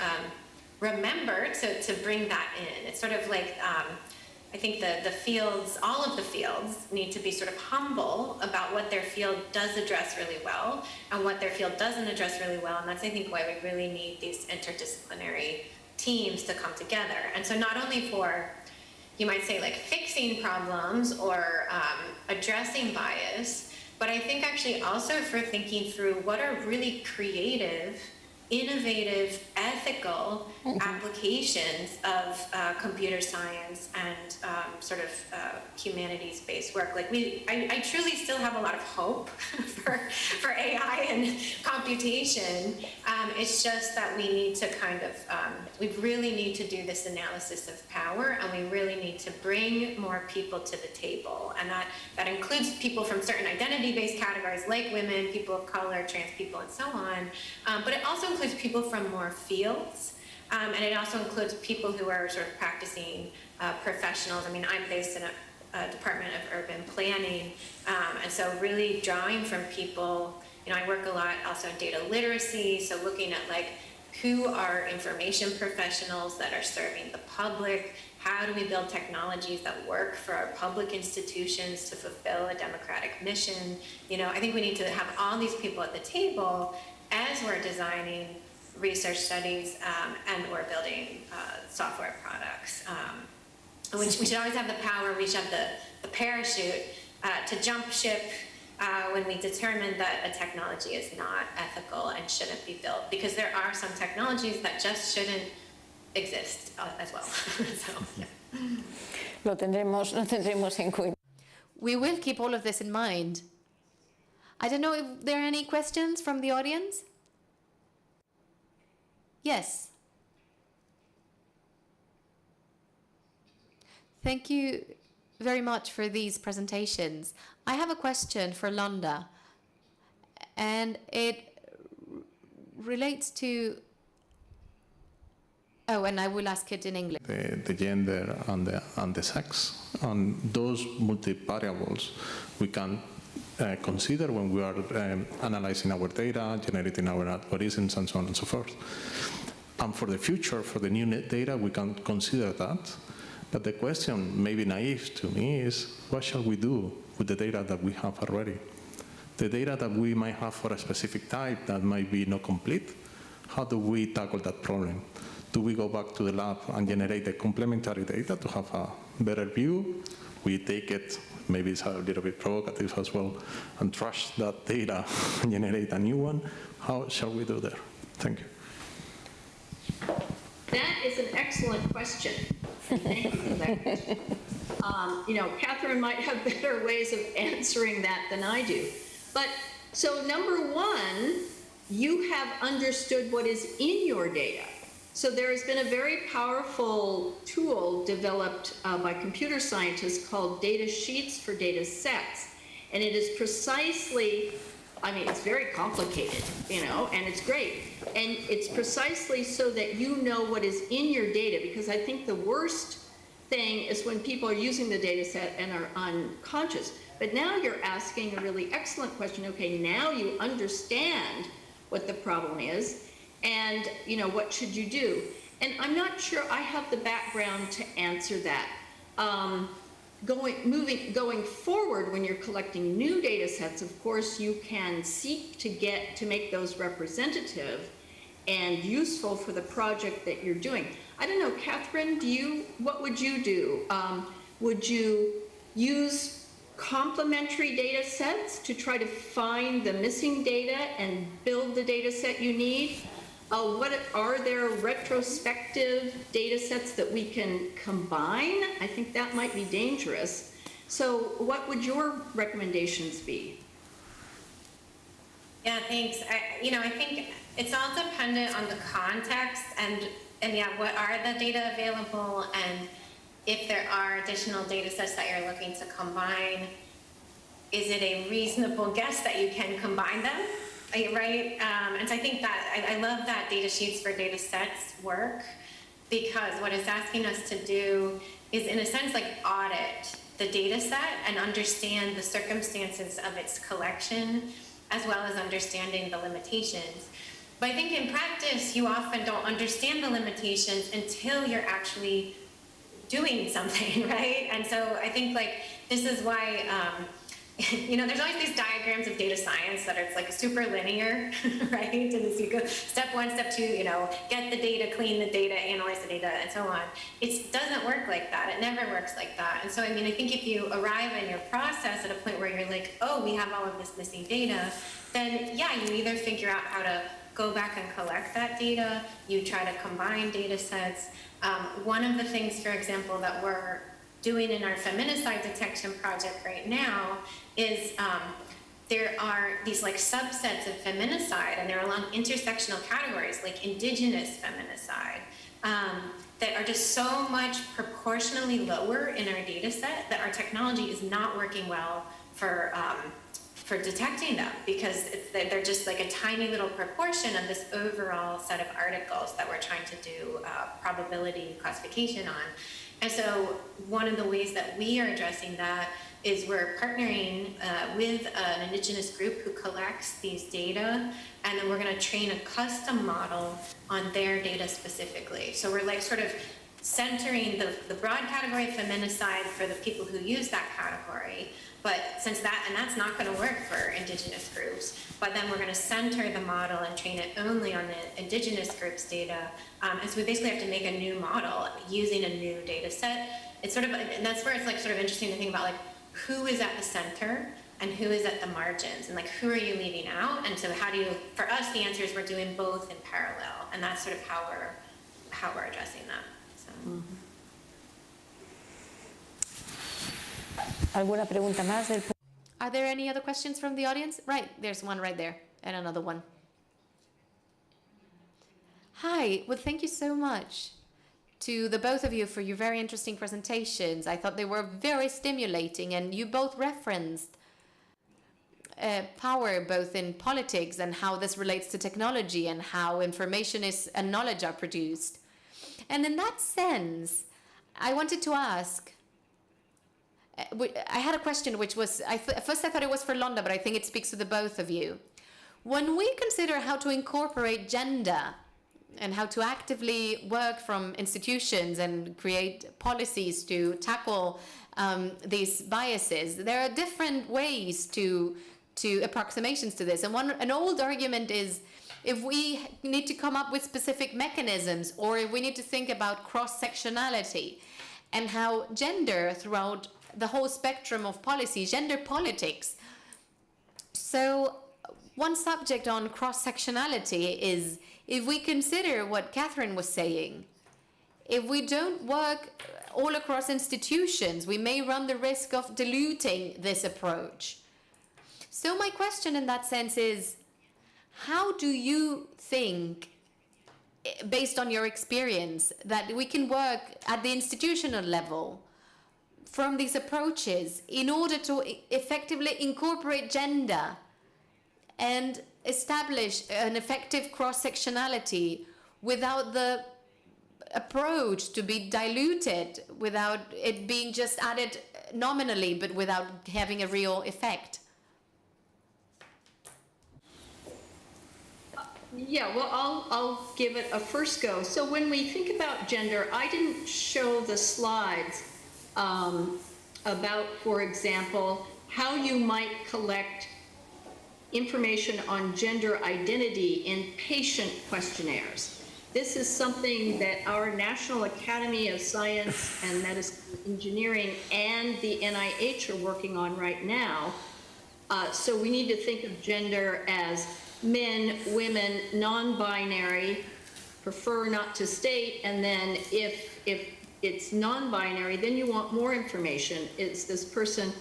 S5: remember to bring that in. It's sort of like, I think the fields, all of the fields, need to be sort of humble about what their field does address really well and what their field doesn't address really well. And that's, I think, why we really need these interdisciplinary teams to come together. And so not only for, you might say, like fixing problems or addressing bias, but I think actually also for thinking through what are really creative innovative, ethical applications of computer science and sort of humanities-based work. Like I truly still have a lot of hope for AI and computation. It's just that we need to kind of, we really need to do this analysis of power, and we really need to bring more people to the table. And that includes people from certain identity-based categories like women, people of color, trans people, and so on. But it also includes people from more fields, and it also includes people who are sort of practicing professionals. I mean, I'm based in a Department of Urban Planning, and so really drawing from people, you know, I work a lot also in data literacy, so looking at like who are information professionals that are serving the public, how do we build technologies that work for our public institutions to fulfill a democratic mission. You know, I think we need to have all these people at the table as we're designing research studies and we're building software products. We should always have the power, we should have the parachute to jump ship when we determine that a technology is not ethical and shouldn't be built, because there are some technologies that just shouldn't exist as well. So, yeah.
S1: Lo tendremos en cuenta.
S2: We will keep all of this in mind. I don't know if there are any questions from the audience? Yes. Thank you very much for these presentations. I have a question for Londa, and it relates to, oh, and I will ask it in English.
S6: The gender and the sex, and those multi-variables we can consider when we are analyzing our data, generating our algorithms, and so on and so forth. And for the future, for the new data, we can consider that. But the question, maybe naive to me, is what shall we do with the data that we have already? The data that we might have for a specific type that might be not complete, how do we tackle that problem? Do we go back to the lab and generate the complementary data to have a better view? We take it, maybe it's a little bit provocative as well, and trash that data and generate a new one. How shall we do there? Thank you.
S3: That is an excellent question. Thank you for that question. You know, Catherine might have better ways of answering that than I do. But so number one, you have understood what is in your data. So there has been a very powerful tool developed by computer scientists called data sheets for data sets. And it is precisely, I mean, it's very complicated, you know, and it's great. And it's precisely so that you know what is in your data, because I think the worst thing is when people are using the data set and are unconscious. But now you're asking a really excellent question. Okay, now you understand what the problem is, and you know, what should you do? And I'm not sure I have the background to answer that. Going forward, when you're collecting new data sets, of course, you can seek to make those representative and useful for the project that you're doing. I don't know, Catherine, what would you do? Would you use complementary data sets to try to find the missing data and build the data set you need? Are there retrospective data sets that we can combine? I think that might be dangerous. So what would your recommendations be?
S5: Yeah, thanks. I think it's all dependent on the context and yeah, what are the data available, and if there are additional data sets that you're looking to combine, is it a reasonable guess that you can combine them? Right? And so I think that I love that data sheets for data sets work, because what it's asking us to do is, in a sense, like audit the data set and understand the circumstances of its collection, as well as understanding the limitations. But I think in practice, you often don't understand the limitations until you're actually doing something, right? And so I think like this is why, there's always these diagrams of data science that are like super linear, right? And as you go step one, step two, get the data, clean the data, analyze the data, and so on. It doesn't work like that. It never works like that. And so, I think if you arrive in your process at a point where you're like, oh, we have all of this missing data, then yeah, you either figure out how to go back and collect that data. You try to combine data sets. One of the things, for example, that we're doing in our feminicide detection project right now is there are these like subsets of feminicide, and they're along intersectional categories like indigenous feminicide that are just so much proportionally lower in our data set that our technology is not working well for detecting them, because they're just like a tiny little proportion of this overall set of articles that we're trying to do probability classification on. And so one of the ways that we are addressing that is we're partnering with an indigenous group who collects these data, and then we're going to train a custom model on their data specifically. So we're like sort of centering the broad category of feminicide for the people who use that category. But since that's not going to work for indigenous groups, but then we're going to center the model and train it only on the indigenous groups' data. And so we basically have to make a new model using a new data set. It's sort of, and that's where it's like sort of interesting to think about like who is at the center and who is at the margins, and like who are you leaving out? And so how do you, for us, the answer is we're doing both in parallel, and that's sort of how we're addressing that. So.
S1: ¿Alguna pregunta más del público?
S2: Are there any other questions from the audience? Right, there's one right there, and another one. Hi, well, thank you so much to the both of you for your very interesting presentations. I thought they were very stimulating, and you both referenced power both in politics and how this relates to technology and how information and knowledge are produced. And in that sense, I wanted to ask, I had a question which was, at first I thought it was for Londa, but I think it speaks to the both of you. When we consider how to incorporate gender and how to actively work from institutions and create policies to tackle these biases, there are different ways to approximations to this. And an old argument is if we need to come up with specific mechanisms, or if we need to think about cross-sectionality and how gender throughout the whole spectrum of policy, gender politics. So one subject on cross-sectionality is, if we consider what Catherine was saying, if we don't work all across institutions, we may run the risk of diluting this approach. So my question in that sense is, how do you think, based on your experience, that we can work at the institutional level from these approaches in order to effectively incorporate gender and establish an effective cross-sectionality without the approach to be diluted, without it being just added nominally, but without having a real effect?
S3: Yeah, well, I'll give it a first go. So when we think about gender, I didn't show the slides about, for example, how you might collect information on gender identity in patient questionnaires. This is something that our National Academy of Science and Medicine and Engineering and the NIH are working on right now. So we need to think of gender as men, women, non-binary, prefer not to state, and then if it's non-binary, then you want more information. Is this person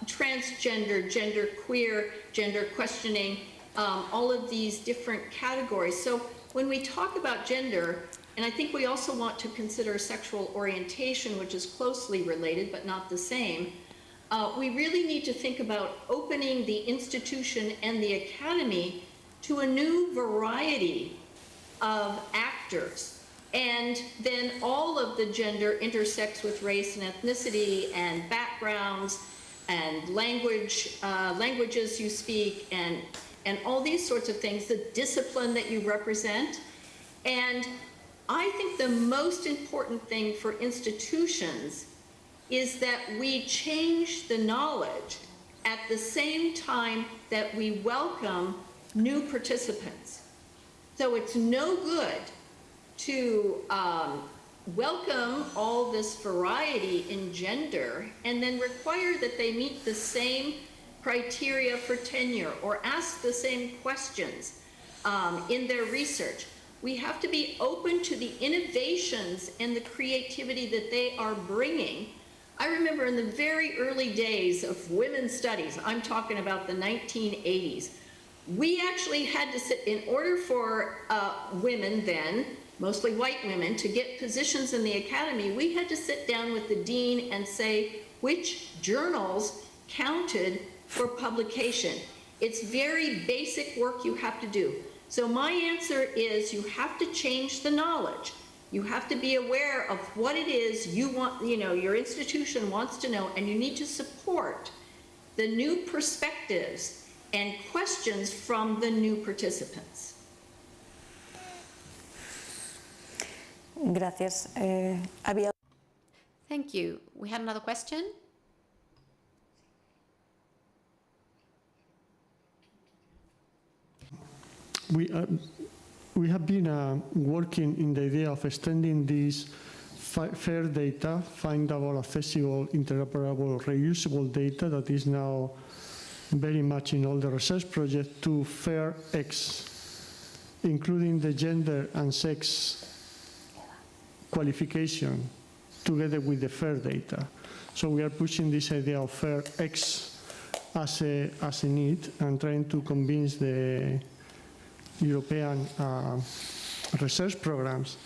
S3: transgender, gender queer, gender questioning, all of these different categories. So when we talk about gender, and I think we also want to consider sexual orientation, which is closely related but not the same, we really need to think about opening the institution and the academy to a new variety of actors. And then all of the gender intersects with race and ethnicity and backgrounds and languages you speak and all these sorts of things, the discipline that you represent. And I think the most important thing for institutions is that we change the knowledge at the same time that we welcome new participants. So it's no good to welcome all this variety in gender and then require that they meet the same criteria for tenure or ask the same questions. in their research. We have to be open to the innovations and the creativity that they are bringing. I remember in the very early days of women's studies, I'm talking about the 1980s, we actually had to sit, in order for women then, mostly white women, to get positions in the academy, we had to sit down with the dean and say which journals counted for publication. It's very basic work you have to do. So my answer is you have to change the knowledge. You have to be aware of what it is you want, your institution wants to know, and you need to support the new perspectives and questions from the new participants.
S1: Gracias.
S2: Thank you. We had another question.
S7: We have been working in the idea of extending this fair data, findable, accessible, interoperable, reusable data that is now very much in all the research projects to fair X, including the gender and sex qualification together with the fair data. So we are pushing this idea of fair X as a need and trying to convince the European research programs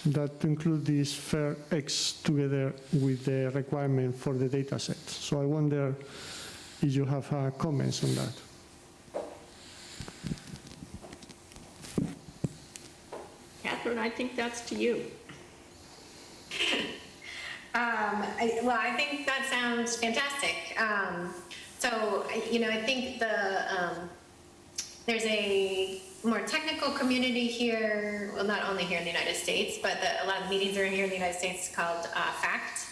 S7: that include this fair X together with the requirement for the data set. So I wonder if you have comments on that.
S3: Catherine, I think that's to you.
S5: I think that sounds fantastic. I think there's a more technical community here, well, not only here in the United States, but a lot of meetings are here in the United States called FACT.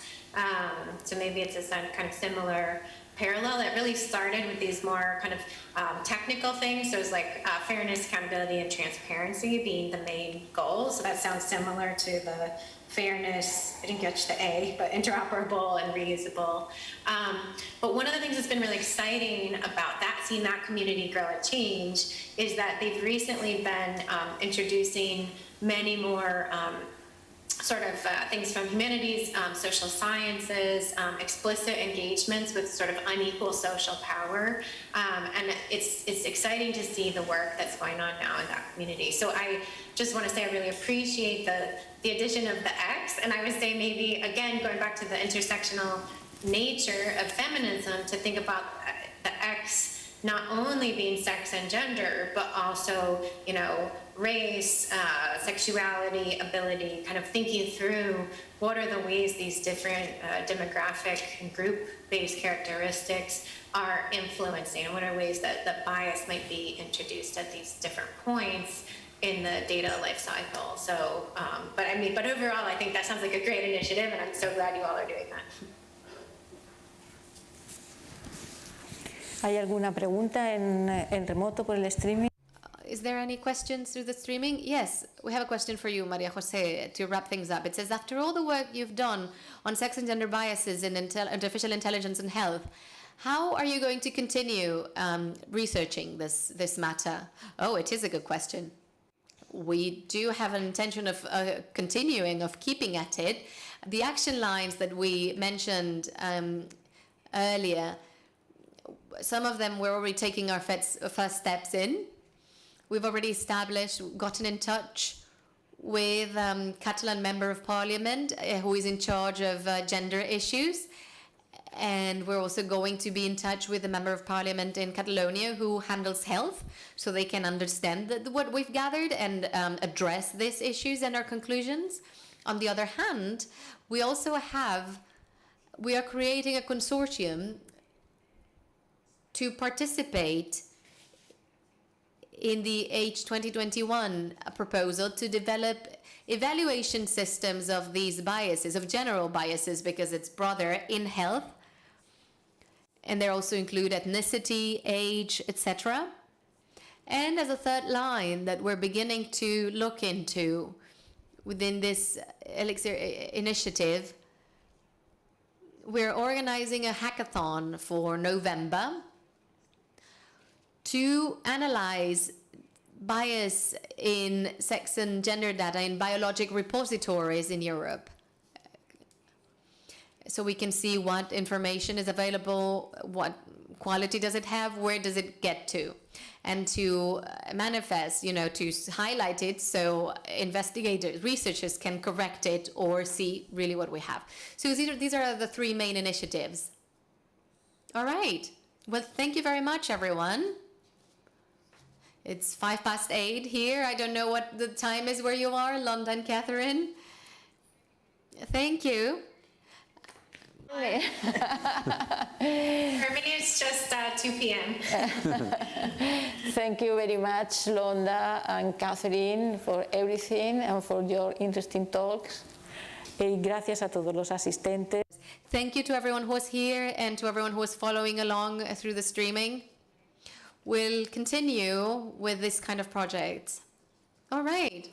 S5: So maybe it's a kind of similar parallel that really started with these more kind of technical things. So it's like fairness, accountability, and transparency being the main goals. So that sounds similar to the fairness, I didn't catch the A, but interoperable and reusable. But one of the things that's been really exciting about that, seeing that community grow and change, is that they've recently been introducing many more things from humanities, social sciences, explicit engagements with sort of unequal social power. And it's exciting to see the work that's going on now in that community. So I just want to say I really appreciate the addition of the X. And I would say maybe, again, going back to the intersectional nature of feminism, to think about the X not only being sex and gender, but also, race, sexuality, ability, kind of thinking through what are the ways these different demographic and group-based characteristics are influencing, and what are ways that bias might be introduced at these different points in the data life cycle. So, but overall, I think that sounds like a great initiative, and I'm so glad you all are doing that.
S1: ¿Hay alguna pregunta en remoto por el streaming?
S2: Is there any questions through the streaming? Yes, we have a question for you, María José, to wrap things up. It says, after all the work you've done on sex and gender biases in artificial intelligence and health, how are you going to continue researching this matter? Oh, it is a good question. We do have an intention of continuing, of keeping at it. The action lines that we mentioned earlier, some of them we're already taking our first steps in. We've already gotten in touch with Catalan Member of Parliament who is in charge of gender issues. And we're also going to be in touch with the Member of Parliament in Catalonia who handles health, so they can understand what we've gathered and address these issues and our conclusions. On the other hand, we are creating a consortium to participate in the H2021 proposal to develop evaluation systems of these biases, of general biases, because it's broader in health. And they also include ethnicity, age, etc. And as a third line that we're beginning to look into within this Elixir initiative, we're organizing a hackathon for November to analyze bias in sex and gender data in biologic repositories in Europe. So we can see what information is available, what quality does it have, where does it get to, and to manifest, to highlight it so investigators, researchers can correct it or see really what we have. So these are the three main initiatives. All right. Well, thank you very much, everyone. It's 8:05 here. I don't know what the time is where you are, Londa and Catherine. Thank you.
S5: For me, it's just 2 p.m.
S1: Thank you very much, Londa and Catherine, for everything and for your interesting talks. Gracias a todos los asistentes.
S2: Thank you to everyone who was here and to everyone who was following along through the streaming. We'll continue with this kind of project. All right.